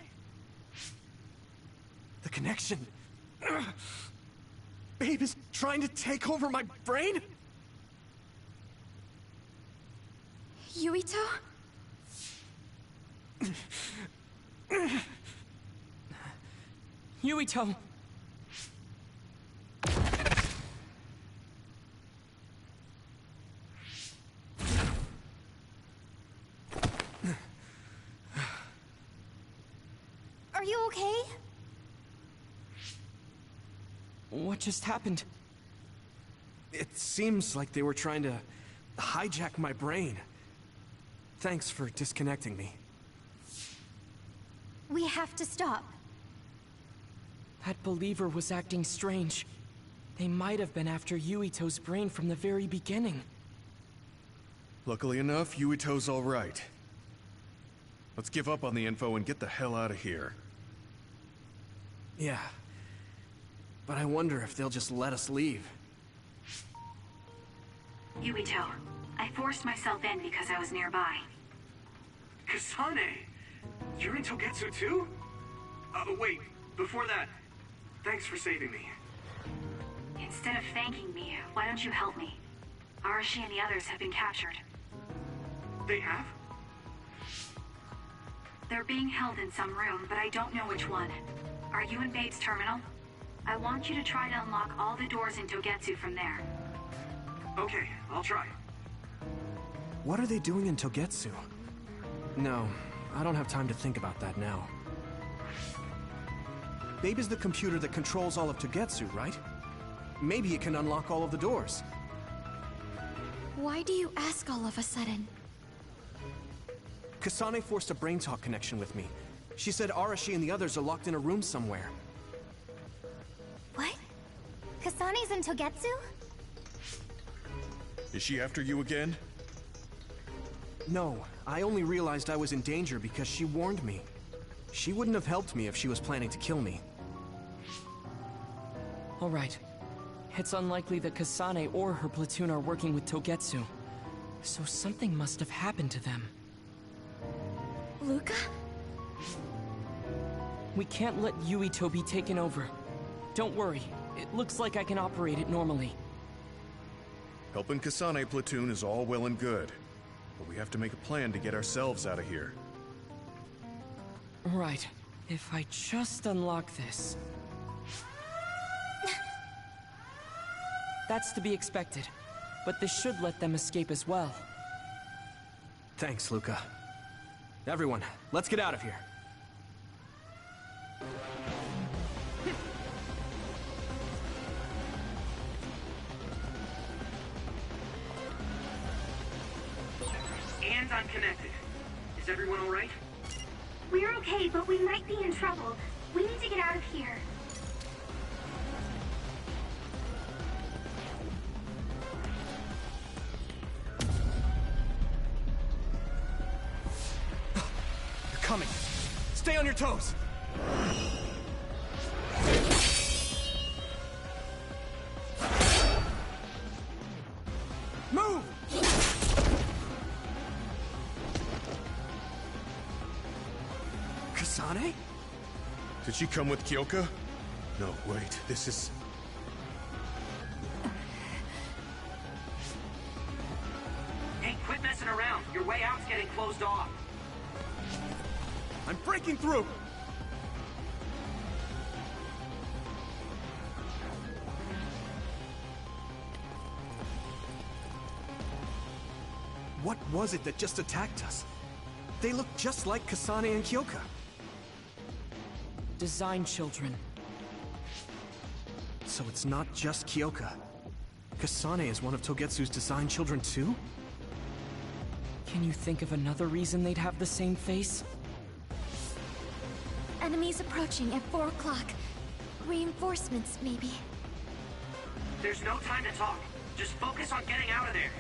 The connection... Babe is trying to take over my brain? Yuito? Yuito! Are you okay? What just happened? It seems like they were trying to hijack my brain. Thanks for disconnecting me. We have to stop. That believer was acting strange. They might have been after Yuito's brain from the very beginning. Luckily enough, Yuito's all right. Let's give up on the info and get the hell out of here. Yeah. But I wonder if they'll just let us leave. Yuito, I forced myself in because I was nearby. Kasane! You're in Togetsu too? Wait, before that, thanks for saving me. Instead of thanking me, why don't you help me? Arashi and the others have been captured. They have? They're being held in some room, but I don't know which one. Are you in Babe's terminal? I want you to try to unlock all the doors in Togetsu from there. Okay, I'll try. What are they doing in Togetsu? No, I don't have time to think about that now. Babe is the computer that controls all of Togetsu, right? Maybe it can unlock all of the doors. Why do you ask all of a sudden? Kasane forced a brain talk connection with me. She said Arashi and the others are locked in a room somewhere. What? Kasane's in Togetsu? Is she after you again? No, I only realized I was in danger because she warned me. She wouldn't have helped me if she was planning to kill me. All right. It's unlikely that Kasane or her platoon are working with Togetsu. So something must have happened to them. Luca? We can't let Yuito be taken over. Don't worry. It looks like I can operate it normally. Helping Kasane platoon is all well and good, but we have to make a plan to get ourselves out of here. Right. If I just unlock this... That's to be expected. But this should let them escape as well. Thanks, Luca. Everyone, let's get out of here. And I'm connected. Is everyone all right? We're okay, but we might be in trouble. We need to get out of here. They're coming. Stay on your toes. Kasane? Did she come with Kyoka? No, wait, this is... Hey, quit messing around. Your way out's getting closed off. I'm breaking through! What was it that just attacked us? They look just like Kasane and Kyoka. Design children. So it's not just Kyoka. Kasane is one of Togetsu's design children too? Can you think of another reason they'd have the same face? Enemies approaching at 4 o'clock. Reinforcements, maybe. There's no time to talk. Just focus on getting out of there.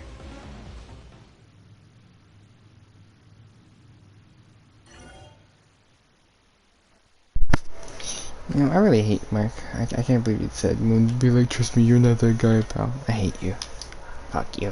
You know, I really hate Mark. I can't believe you said, be like, trust me, you're not that guy, pal. I hate you. Fuck you.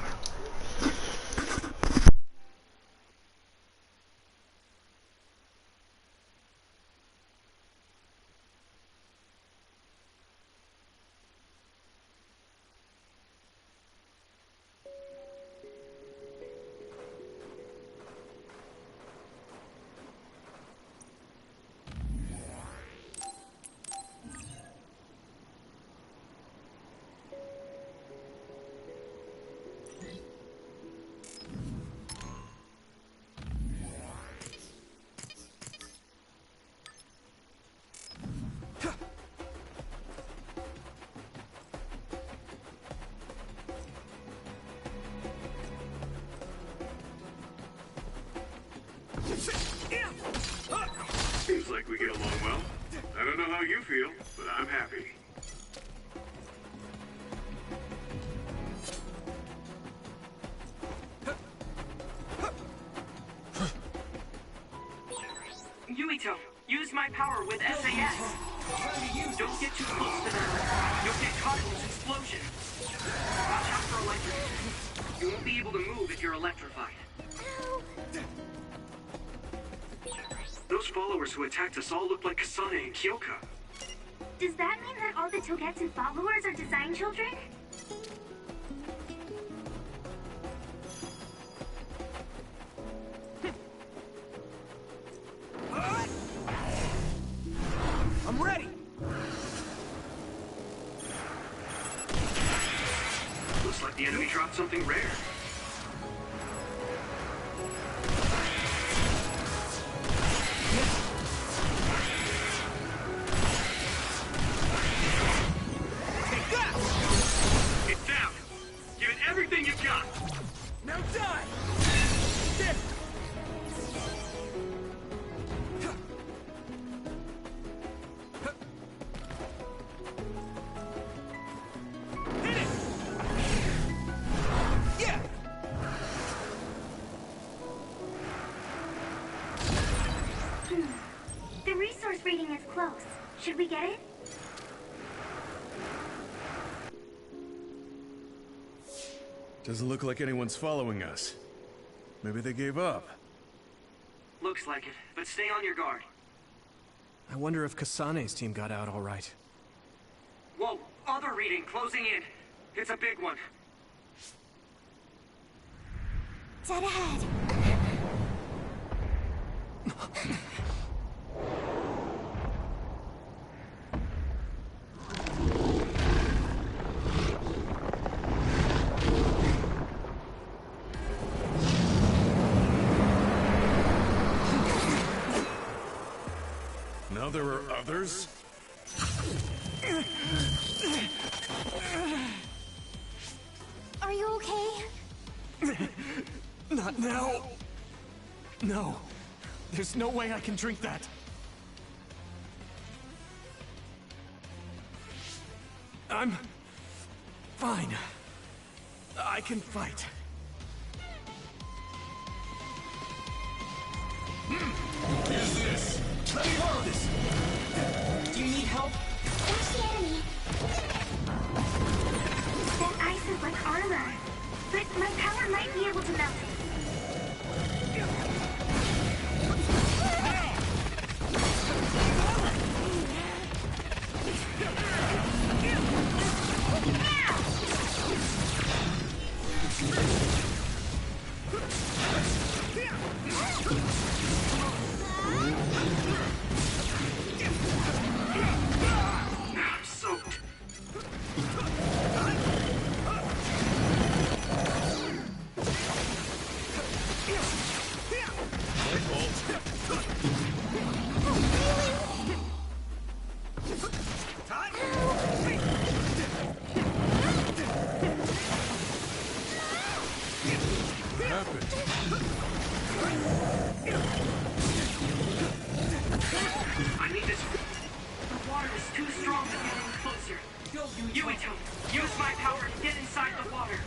Seems like we get along well. I don't know how you feel, but I'm happy. Yuito, use my power with SAS. Don't get too close to them. You'll get caught in this explosion. Watch out for electric. You won't be able to move if you're electrified. Those followers who attacked us all look like Kasane and Kyoka. Does that mean that all the Togetsu followers are design children? I'm ready! Looks like the enemy dropped something rare. The resource reading is close. Should we get it? Doesn't look like anyone's following us. Maybe they gave up. Looks like it, but stay on your guard. I wonder if Kasane's team got out all right. Whoa, other reading closing in. It's a big one. Dead ahead. Now there are others? Are you okay? Not now. No. There's no way I can drink that. I'm fine. I can fight. Here's this. Let me borrow this. Do you need help? Watch the enemy. That ice is like armor. But my power might be able to melt it. I'm soaked. I need this. The water is too strong to get any closer. Yuito, use my power to get inside the water.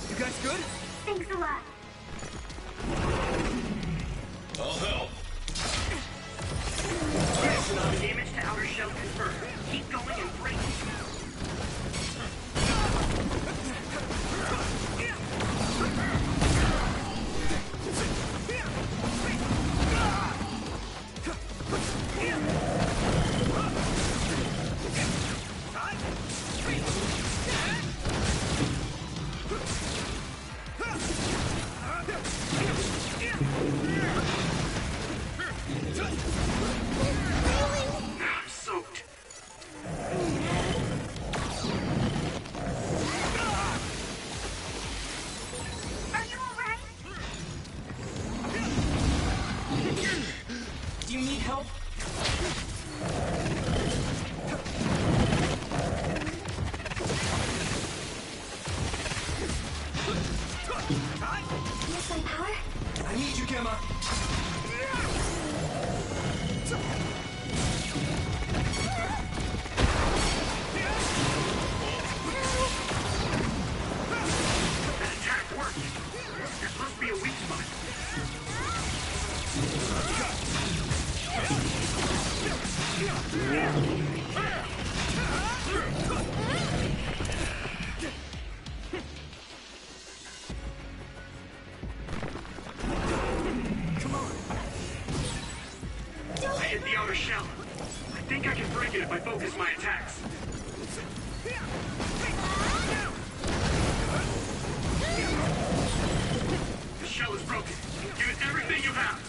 You guys good? Thanks a lot. I'll help. Damage to outer shell confirmed. Keep going and break it. I'm soaked. Are you alright? Do you need help? Use my power? I need you, Gemma. That attack worked. There must be a weak spot. I hit the outer shell. I think I can break it if I focus my attacks. The shell is broken. Give it everything you have.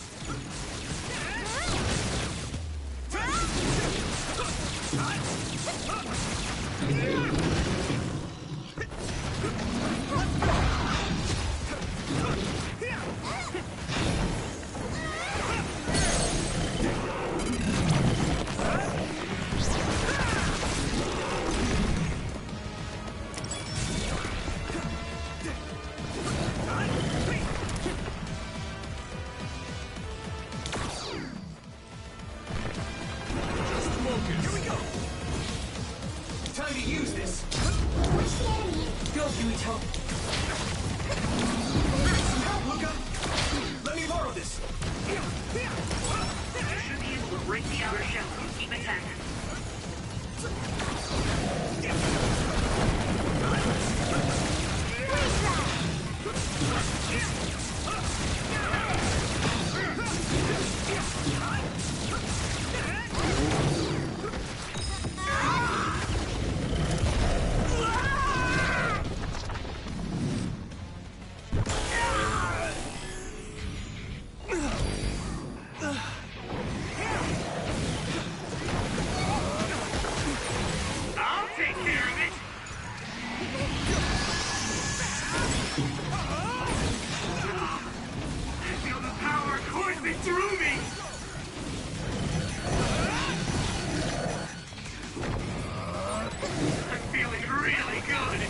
Here we go. Time to use this. Go, Yuito. Some help, Luca. Let me borrow this. You should be able to break the outer shell. Keep attacking. I'll take care of it. I feel the power coursing through me. I'm feeling really good.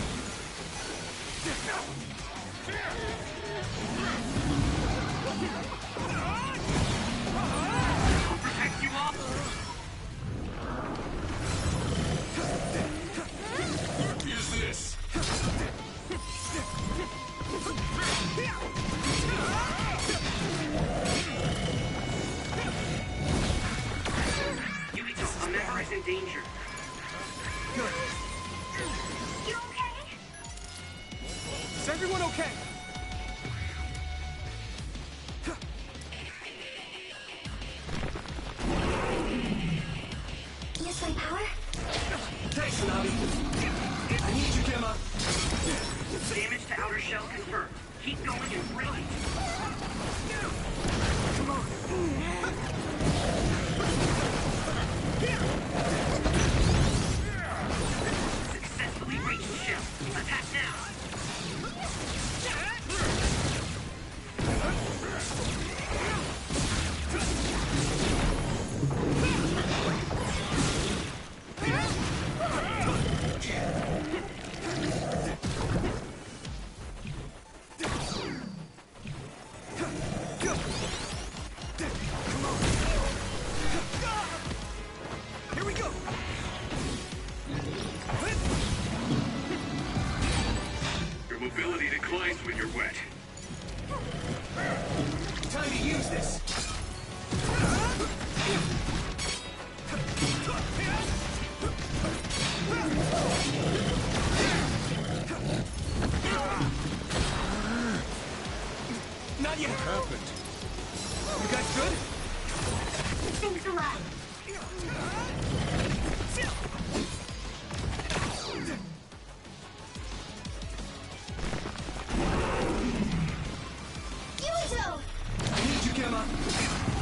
I'll protect you all. Use this. Yuito, a member is in danger. Good. You okay? Is everyone okay? Use my power? Thanks, Nami. I need you, Gemma. Damage to outer shell confirmed. Keep going and bring it. Come on. Successfully reached shell. Attack now. Mobility declines when you're wet. Time to use this. Not yet. What happened? You guys good? Thanks a lot.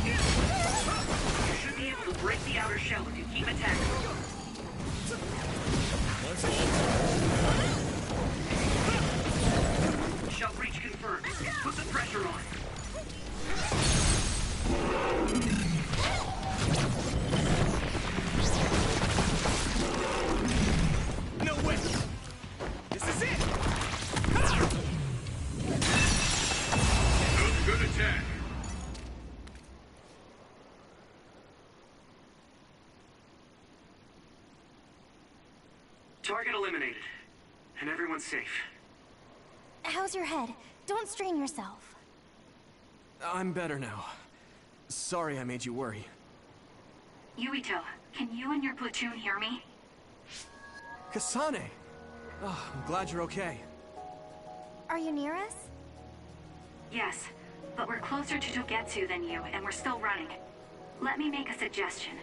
You should be able to break the outer shell if you keep attacking. Shell breach confirmed. Put the pressure on. No way! This is it! Good attack. Target eliminated. And everyone's safe. How's your head? Don't strain yourself. I'm better now. Sorry I made you worry. Yuito, can you and your platoon hear me? Kasane! Oh, I'm glad you're okay. Are you near us? Yes, but we're closer to Togetsu than you, and we're still running. Let me make a suggestion.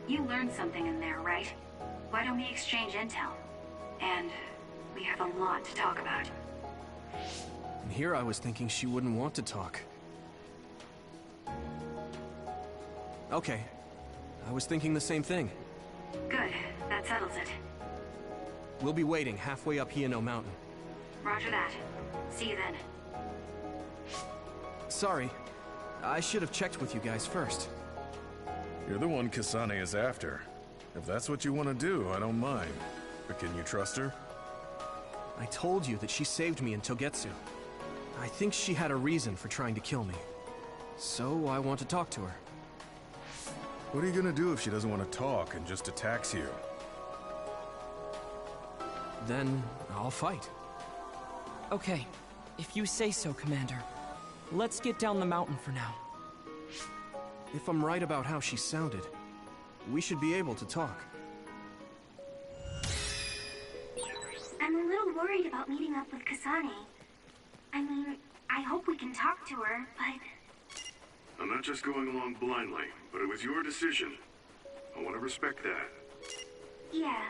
You learned something in there, right? Why don't we exchange intel? And we have a lot to talk about. And here I was thinking she wouldn't want to talk. Okay. I was thinking the same thing. Good, that settles it. We'll be waiting halfway up Hiano Mountain. Roger that. See you then. Sorry. I should have checked with you guys first. You're the one Kasane is after. If that's what you want to do, I don't mind. But can you trust her? I told you that she saved me in Togetsu. I think she had a reason for trying to kill me. So I want to talk to her. What are you gonna do if she doesn't want to talk and just attacks you? Then I'll fight. Okay, if you say so, Commander. Let's get down the mountain for now. If I'm right about how she sounded, we should be able to talk. I'm a little worried about meeting up with Kasane. I mean, I hope we can talk to her, but... I'm not just going along blindly, but it was your decision. I want to respect that. Yeah.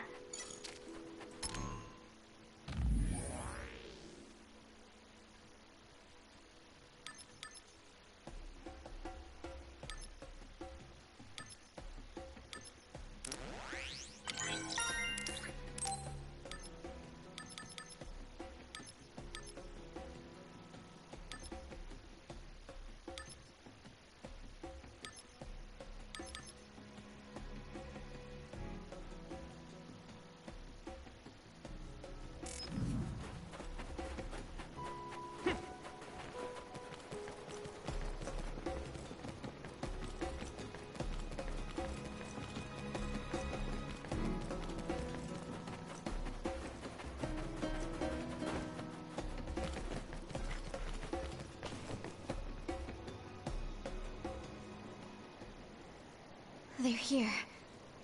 They're here.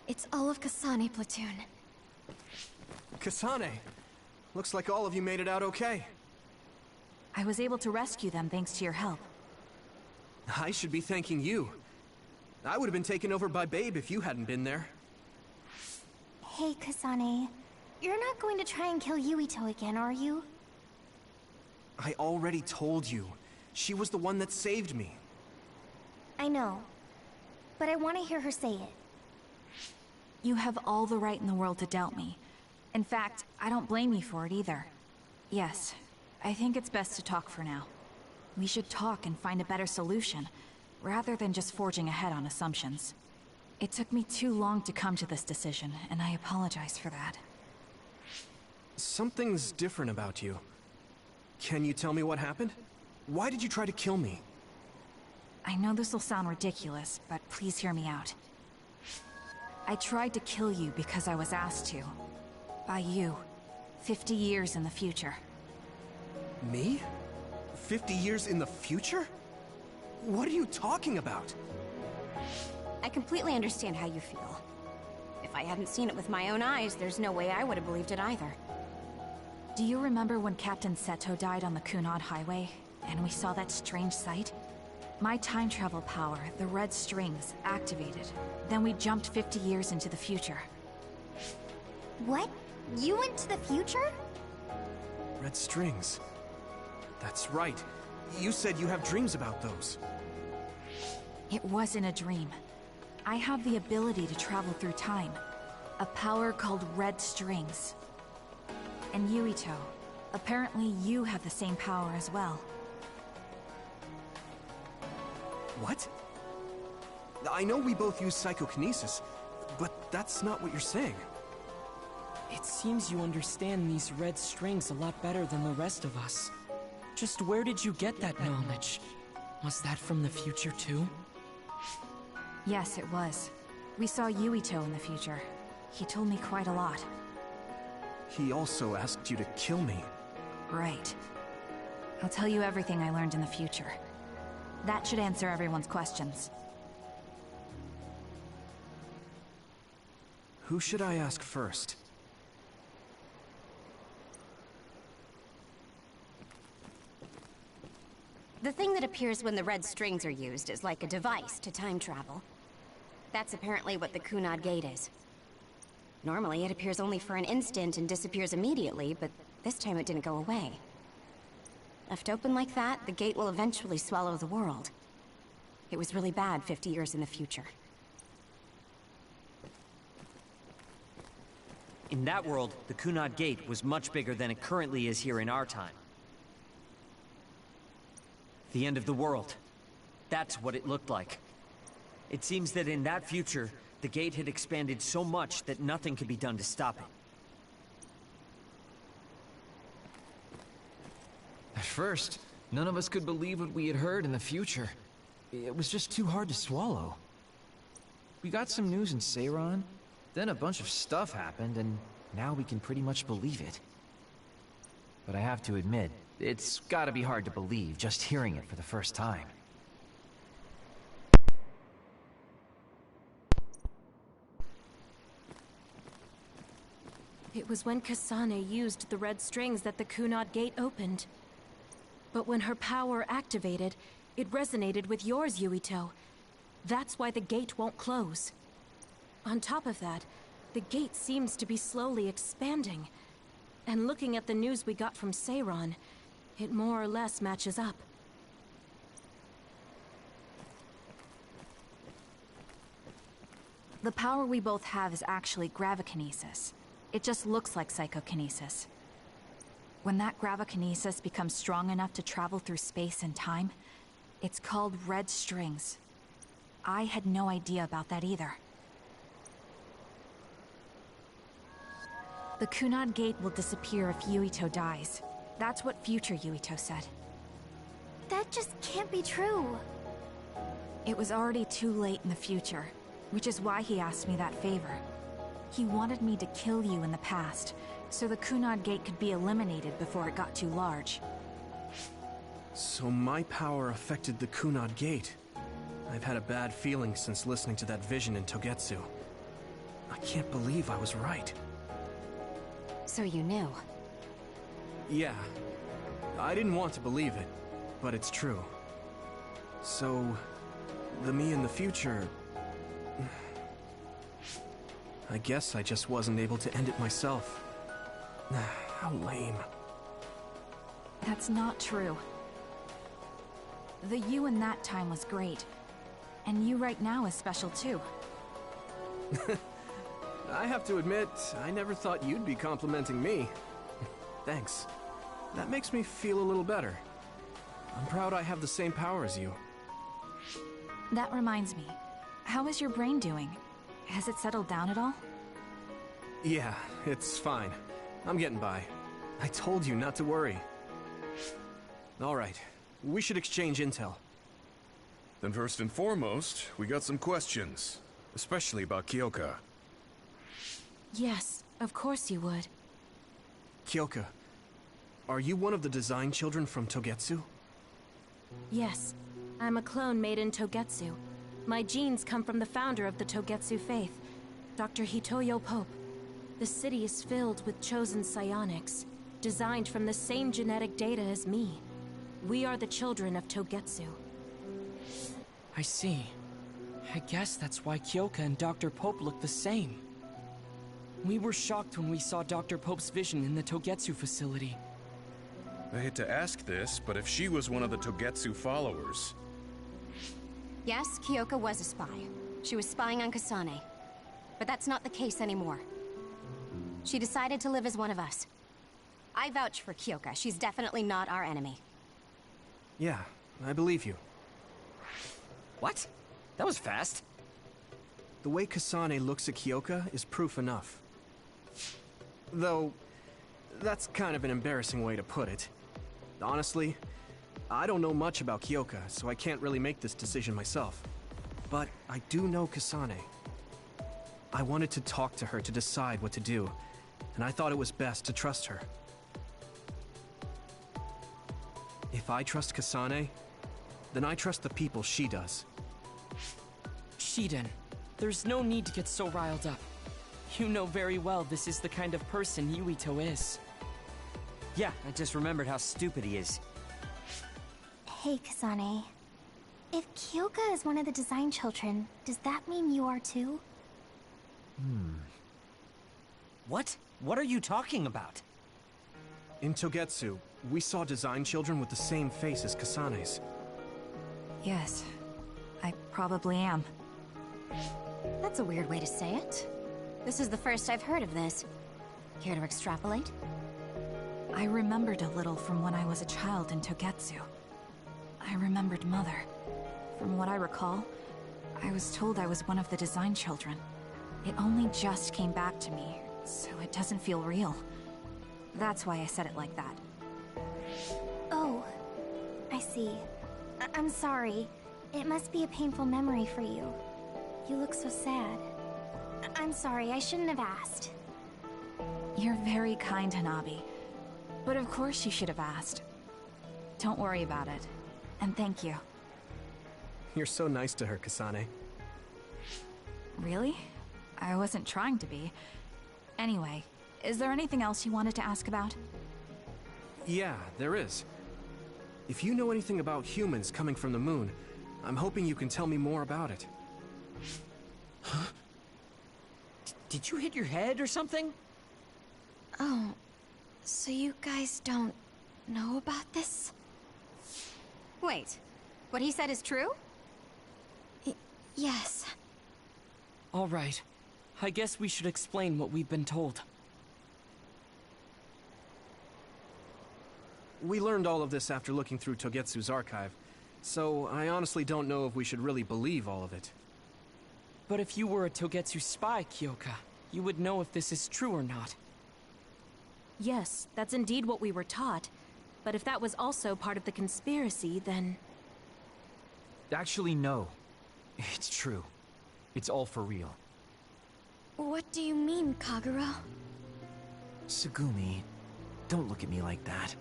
It's all of Kasane platoon. Kasane! Looks like all of you made it out okay. I was able to rescue them thanks to your help. I should be thanking you. I would have been taken over by Babe if you hadn't been there. Hey, Kasane. You're not going to try and kill Yuito again, are you? I already told you. She was the one that saved me. I know. But I want to hear her say it. You have all the right in the world to doubt me. In fact, I don't blame you for it either. Yes, I think it's best to talk for now. We should talk and find a better solution, rather than just forging ahead on assumptions. It took me too long to come to this decision, and I apologize for that. Something's different about you. Can you tell me what happened? Why did you try to kill me? I know this will sound ridiculous, but please hear me out. I tried to kill you because I was asked to. By you. 50 years in the future. Me? 50 years in the future? What are you talking about? I completely understand how you feel. If I hadn't seen it with my own eyes, there's no way I would have believed it either. Do you remember when Captain Seto died on the Kunad Highway, and we saw that strange sight? My time travel power, the red strings, activated. Then we jumped 50 years into the future. What? You went to the future? Red strings. That's right. You said you have dreams about those. It wasn't a dream. I have the ability to travel through time. A power called red strings. And Yuito, apparently you have the same power as well. What? I know we both use psychokinesis, but that's not what you're saying. It seems you understand these red strings a lot better than the rest of us. Just where did you get that knowledge? Was that from the future too? Yes, it was. We saw Yuito in the future. He told me quite a lot. He also asked you to kill me. Right. I'll tell you everything I learned in the future. That should answer everyone's questions. Who should I ask first? The thing that appears when the red strings are used is like a device to time travel. That's apparently what the Kunad Gate is. Normally, it appears only for an instant and disappears immediately, but this time it didn't go away. Left open like that, the gate will eventually swallow the world. It was really bad 50 years in the future. In that world, the Kunad Gate was much bigger than it currently is here in our time. The end of the world. That's what it looked like. It seems that in that future, the gate had expanded so much that nothing could be done to stop it. At first, none of us could believe what we had heard in the future. It was just too hard to swallow. We got some news in Seiran, then a bunch of stuff happened, and now we can pretty much believe it. But I have to admit, it's gotta be hard to believe just hearing it for the first time. It was when Kasane used the red strings that the Kunad Gate opened. But when her power activated, it resonated with yours, Yuito. That's why the gate won't close. On top of that, the gate seems to be slowly expanding. And looking at the news we got from Seiran, it more or less matches up. The power we both have is actually gravikinesis. It just looks like psychokinesis. When that gravikinesis becomes strong enough to travel through space and time, it's called red strings. I had no idea about that either. The Kunad Gate will disappear if Yuito dies. That's what future Yuito said. That just can't be true. It was already too late in the future, which is why he asked me that favor. He wanted me to kill you in the past, so the Kunad Gate could be eliminated before it got too large. So my power affected the Kunad Gate. I've had a bad feeling since listening to that vision in Togetsu. I can't believe I was right. So you knew? Yeah. I didn't want to believe it, but it's true. So, the me in the future... I guess I just wasn't able to end it myself. How lame. That's not true. The you in that time was great. And you right now is special too. I have to admit, I never thought you'd be complimenting me. Thanks. That makes me feel a little better. I'm proud I have the same power as you. That reminds me. How is your brain doing? Has it settled down at all? Yeah, it's fine. I'm getting by. I told you not to worry. Alright, we should exchange intel. Then first and foremost, we got some questions. Especially about Kyoka. Yes, of course you would. Kyoka, are you one of the design children from Togetsu? Yes, I'm a clone made in Togetsu. My genes come from the founder of the Togetsu faith, Dr. Hitoyo Pope. The city is filled with chosen psionics, designed from the same genetic data as me. We are the children of Togetsu. I see. I guess that's why Kyoka and Dr. Pope look the same. We were shocked when we saw Dr. Pope's vision in the Togetsu facility. I hate to ask this, but if she was one of the Togetsu followers... Yes, Kyoka was a spy. She was spying on Kasane. But that's not the case anymore. She decided to live as one of us. I vouch for Kyoka. She's definitely not our enemy. Yeah, I believe you. What? That was fast. The way Kasane looks at Kyoka is proof enough. Though, that's kind of an embarrassing way to put it. Honestly, I don't know much about Kyoka, so I can't really make this decision myself. But I do know Kasane. I wanted to talk to her to decide what to do, and I thought it was best to trust her. If I trust Kasane, then I trust the people she does. Shiden, there's no need to get so riled up. You know very well this is the kind of person Yuito is. Yeah, I just remembered how stupid he is. Hey, Kasane. If Kyoka is one of the design children, does that mean you are too? What? What are you talking about? In Togetsu, we saw design children with the same face as Kasane's. Yes, I probably am. That's a weird way to say it. This is the first I've heard of this. Care to extrapolate? I remembered a little from when I was a child in Togetsu. I remembered Mother. From what I recall, I was told I was one of the design children. It only just came back to me, so it doesn't feel real. That's why I said it like that. Oh, I see. I'm sorry. It must be a painful memory for you. You look so sad. I'm sorry, I shouldn't have asked. You're very kind, Hanabi. But of course you should have asked. Don't worry about it. And thank you. You're so nice to her, Kasane. Really? I wasn't trying to be. Anyway, is there anything else you wanted to ask about? Yeah, there is. If you know anything about humans coming from the moon, I'm hoping you can tell me more about it. Huh? Did you hit your head or something? Oh, so you guys don't know about this? Wait, what he said is true? Yes. All right. I guess we should explain what we've been told. We learned all of this after looking through Togetsu's archive, so I honestly don't know if we should really believe all of it. But if you were a Togetsu spy, Kyoka, you would know if this is true or not. Yes, that's indeed what we were taught. But if that was also part of the conspiracy, then... Actually, no. It's true. It's all for real. What do you mean, Kagura? Tsugumi, don't look at me like that.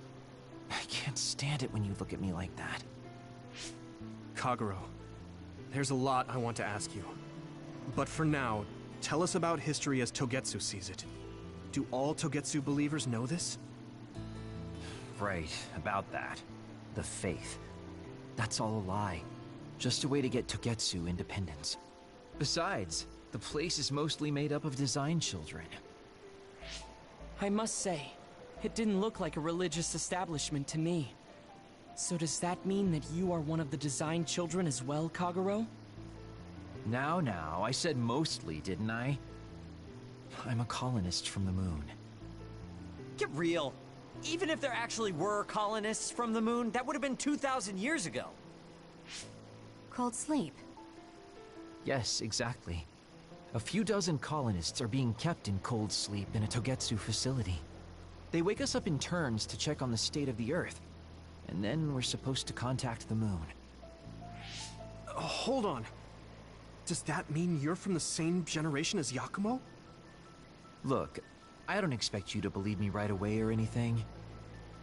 I can't stand it when you look at me like that. Kaguro, there's a lot I want to ask you. But for now, tell us about history as Togetsu sees it. Do all Togetsu believers know this? Right, about that. The faith. That's all a lie. Just a way to get Togetsu independence. Besides, the place is mostly made up of design children. I must say, it didn't look like a religious establishment to me. So does that mean that you are one of the design children as well, Kagero? Now, I said mostly, didn't I? I'm a colonist from the moon. Get real. Even if there actually were colonists from the moon, that would have been 2,000 years ago. Cold sleep. Yes, exactly. A few dozen colonists are being kept in cold sleep in a Togetsu facility. They wake us up in turns to check on the state of the Earth, and then we're supposed to contact the moon. Hold on. Does that mean you're from the same generation as Yakumo? Look, I don't expect you to believe me right away or anything,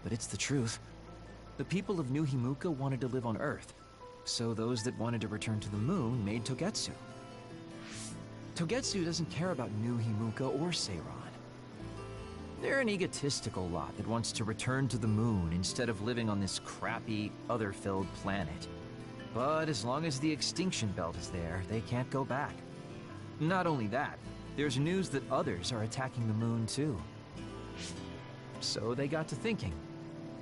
but it's the truth. The people of New Himuka wanted to live on Earth, so those that wanted to return to the moon made Togetsu. Togetsu doesn't care about New Himuka or Seiran. They're an egotistical lot that wants to return to the moon instead of living on this crappy, other-filled planet. But as long as the extinction belt is there, they can't go back. Not only that, there's news that others are attacking the moon too. So they got to thinking,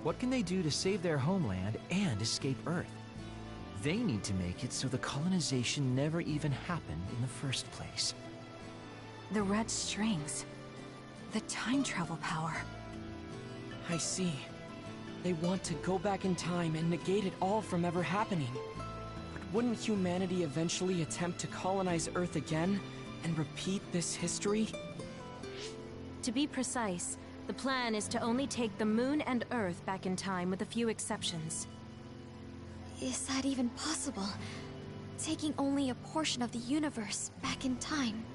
what can they do to save their homeland and escape Earth? They need to make it so the colonization never even happened in the first place. The red strings. The time travel power. I see. They want to go back in time and negate it all from ever happening. But wouldn't humanity eventually attempt to colonize Earth again and repeat this history? To be precise, the plan is to only take the moon and Earth back in time with a few exceptions. Is that even possible? Taking only a portion of the universe back in time?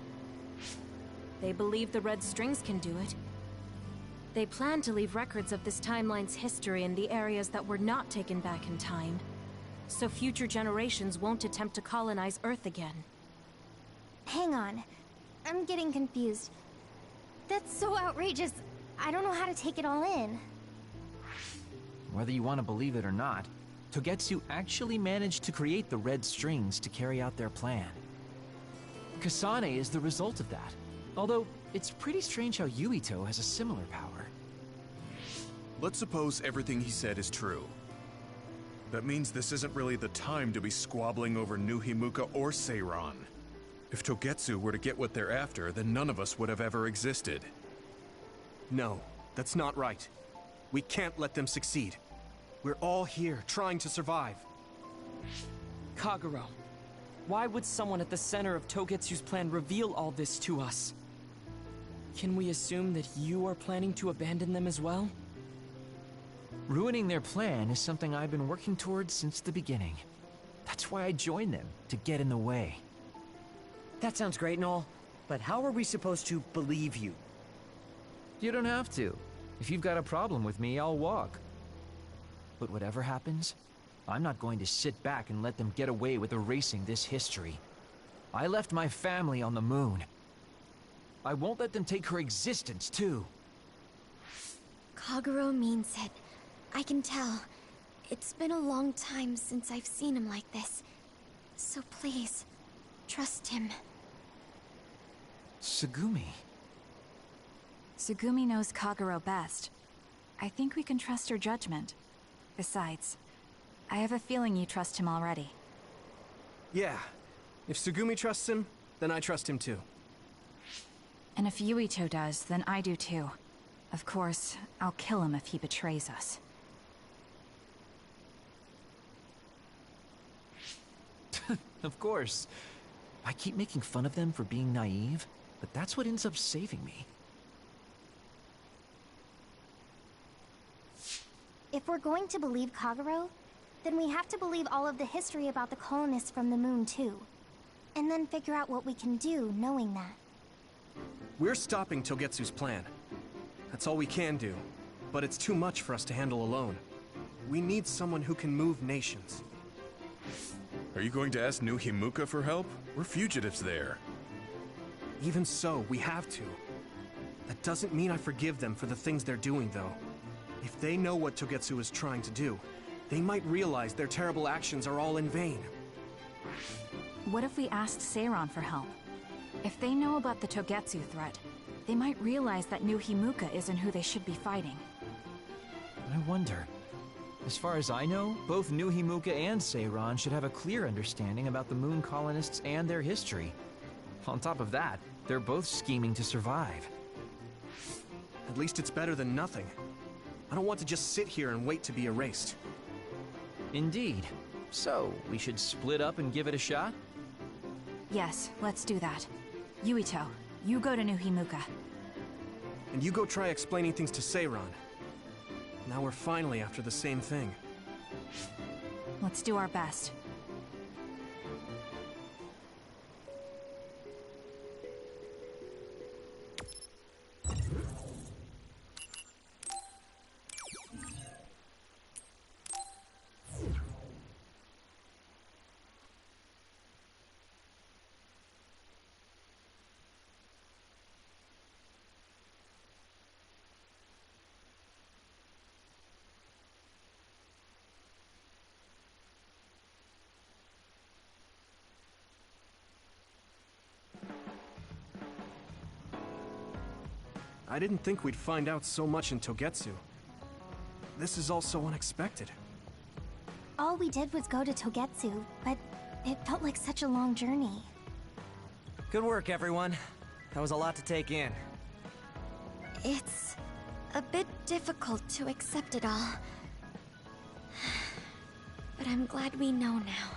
They believe the red strings can do it. They plan to leave records of this timeline's history in the areas that were not taken back in time, so future generations won't attempt to colonize Earth again. Hang on. I'm getting confused. That's so outrageous. I don't know how to take it all in. Whether you want to believe it or not, Togetsu actually managed to create the red strings to carry out their plan. Kasane is the result of that, although it's pretty strange how Yuito has a similar power. Let's suppose everything he said is true. That means this isn't really the time to be squabbling over New Himuka or Seiran. If Togetsu were to get what they're after, then none of us would have ever existed. No, that's not right. We can't let them succeed. We're all here, trying to survive. Kagero, why would someone at the center of Togetsu's plan reveal all this to us? Can we assume that you are planning to abandon them as well? Ruining their plan is something I've been working towards since the beginning. That's why I joined them, to get in the way. That sounds great and all, but how are we supposed to believe you? You don't have to. If you've got a problem with me, I'll walk. But whatever happens, I'm not going to sit back and let them get away with erasing this history. I left my family on the moon. I won't let them take her existence, too. Kagero means it. I can tell. It's been a long time since I've seen him like this. So please, trust him. Tsugumi. Tsugumi knows Kagero best. I think we can trust her judgment. Besides, I have a feeling you trust him already. Yeah. If Tsugumi trusts him, then I trust him too. And if Yuito does, then I do too. Of course, I'll kill him if he betrays us. Of course. I keep making fun of them for being naive, but that's what ends up saving me. If we're going to believe Kagero, then we have to believe all of the history about the colonists from the moon too. And then figure out what we can do knowing that. We're stopping Togetsu's plan. That's all we can do. But it's too much for us to handle alone. We need someone who can move nations. Are you going to ask New Himuka for help? We're fugitives there. Even so, we have to. That doesn't mean I forgive them for the things they're doing, though. If they know what Togetsu is trying to do, they might realize their terrible actions are all in vain. What if we asked Seiran for help? If they know about the Togetsu threat, they might realize that New Himuka isn't who they should be fighting. I wonder. As far as I know, both New Himuka and Seiran should have a clear understanding about the Moon colonists and their history. On top of that, they're both scheming to survive. At least it's better than nothing. I don't want to just sit here and wait to be erased. Indeed. So, we should split up and give it a shot? Yes, let's do that. Yuito, you go to New Himuka. And you go try explaining things to Seiran. Now we're finally after the same thing. Let's do our best. I didn't think we'd find out so much in Togetsu. This is all so unexpected. All we did was go to Togetsu, but it felt like such a long journey. Good work, everyone. That was a lot to take in. It's a bit difficult to accept it all. But I'm glad we know now.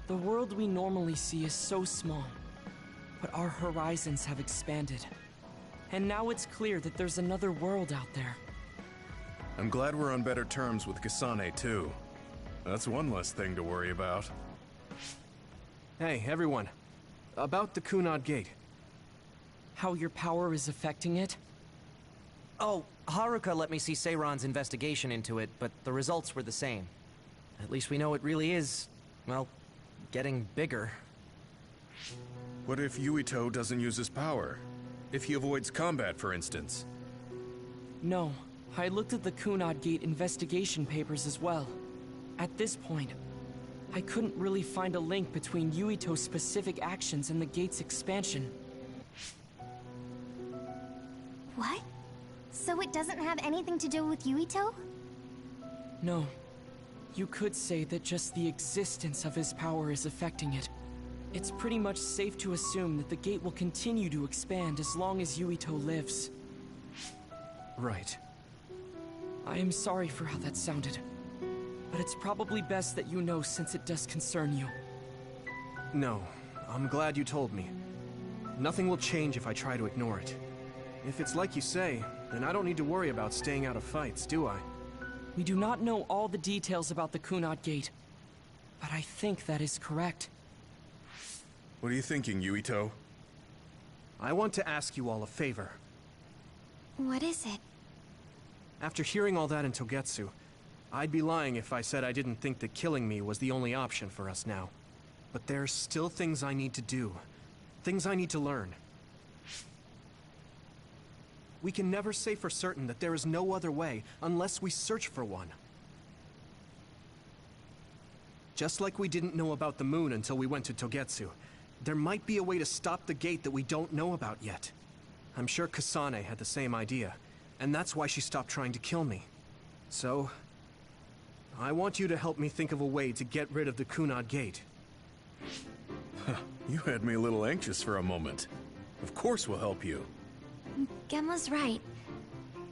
The world we normally see is so small, but our horizons have expanded. And now it's clear that there's another world out there. I'm glad we're on better terms with Kasane, too. That's one less thing to worry about. Hey, everyone. About the Kunad Gate. How your power is affecting it? Oh, Haruka let me see Seiran's investigation into it, but the results were the same. At least we know it really is, well, getting bigger. What if Yuito doesn't use his power? If he avoids combat, for instance? No. I looked at the Kunad Gate investigation papers as well. At this point, I couldn't really find a link between Yuito's specific actions and the gate's expansion. What? So it doesn't have anything to do with Yuito? No. You could say that just the existence of his power is affecting it. It's pretty much safe to assume that the gate will continue to expand as long as Yuito lives. Right. I am sorry for how that sounded, but it's probably best that you know since it does concern you. No, I'm glad you told me. Nothing will change if I try to ignore it. If it's like you say, then I don't need to worry about staying out of fights, do I? We do not know all the details about the Kunad Gate, but I think that is correct. What are you thinking, Yuito? I want to ask you all a favor. What is it? After hearing all that in Togetsu, I'd be lying if I said I didn't think that killing me was the only option for us now. But there's still things I need to do. Things I need to learn. We can never say for certain that there is no other way unless we search for one. Just like we didn't know about the moon until we went to Togetsu, there might be a way to stop the gate that we don't know about yet. I'm sure Kasane had the same idea, and that's why she stopped trying to kill me. So, I want you to help me think of a way to get rid of the Kunad Gate. You had me a little anxious for a moment. Of course we'll help you. Gemma's right.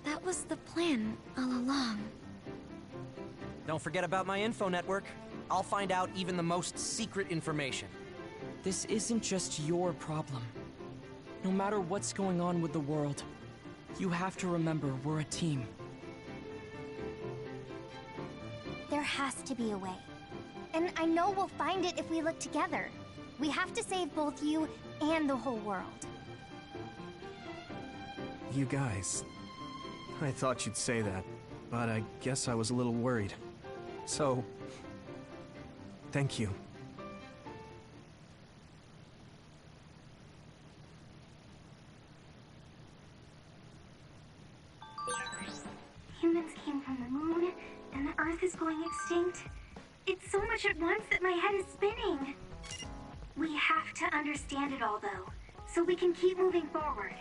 That was the plan all along. Don't forget about my info network. I'll find out even the most secret information. This isn't just your problem. No matter what's going on with the world, you have to remember we're a team. There has to be a way. And I know we'll find it if we look together. We have to save both you and the whole world. You guys... I thought you'd say that, but I guess I was a little worried. So... thank you. Humans came from the moon, and the Earth is going extinct. It's so much at once that my head is spinning. We have to understand it all, though, so we can keep moving forward.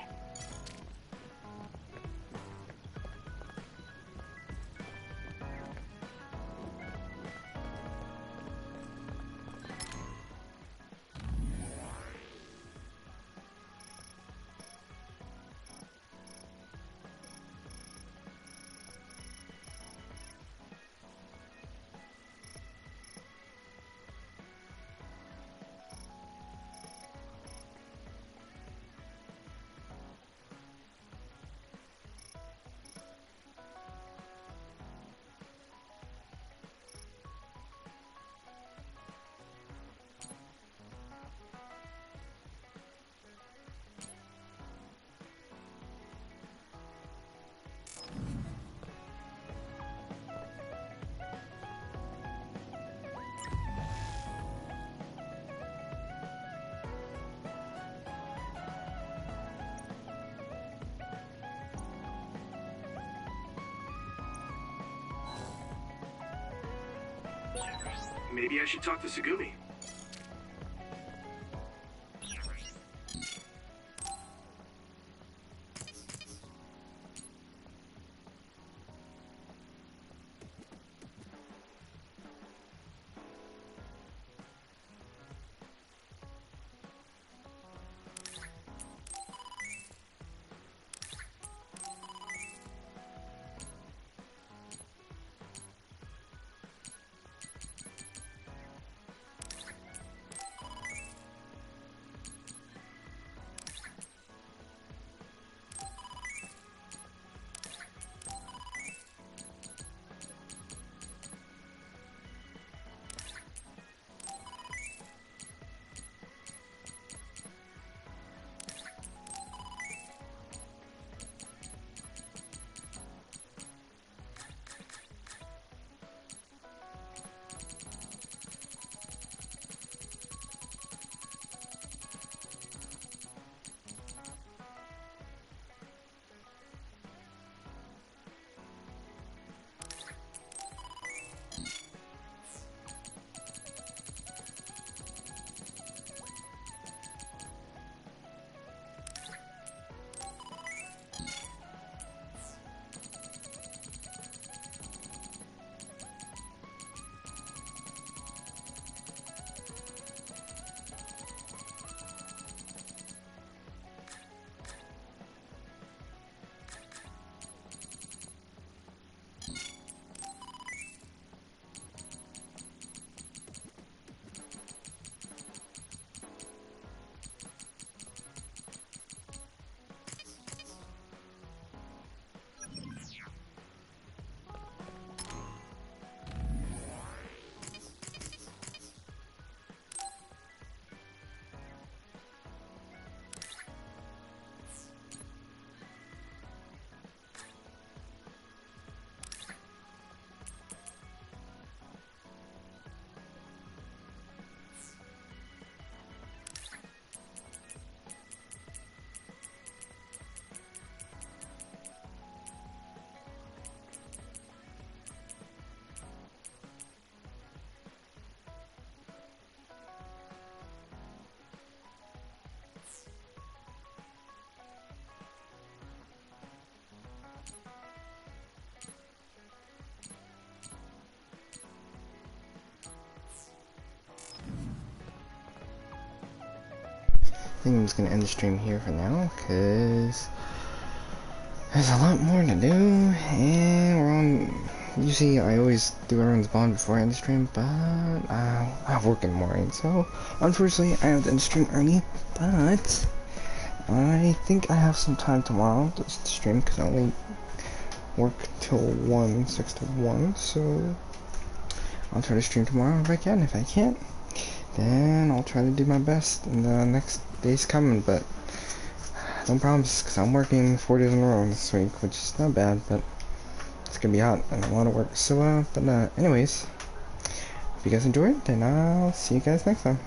Maybe I should talk to Sugumi. I think I'm just gonna end the stream here for now, because there's a lot more to do, and we're on. Usually I always do everyone's bond before I end the stream, but I have work in the morning, so unfortunately I have to end the stream early, but I think I have some time tomorrow to stream, because I only work till 1, 6 to 1, so I'll try to stream tomorrow if I can. If I can't, then I'll try to do my best in the next days coming, but no promises, because I'm working 4 days in a row this week, which is not bad, but it's gonna be hot and a lot of work. So, anyways, if you guys enjoyed, then I'll see you guys next time.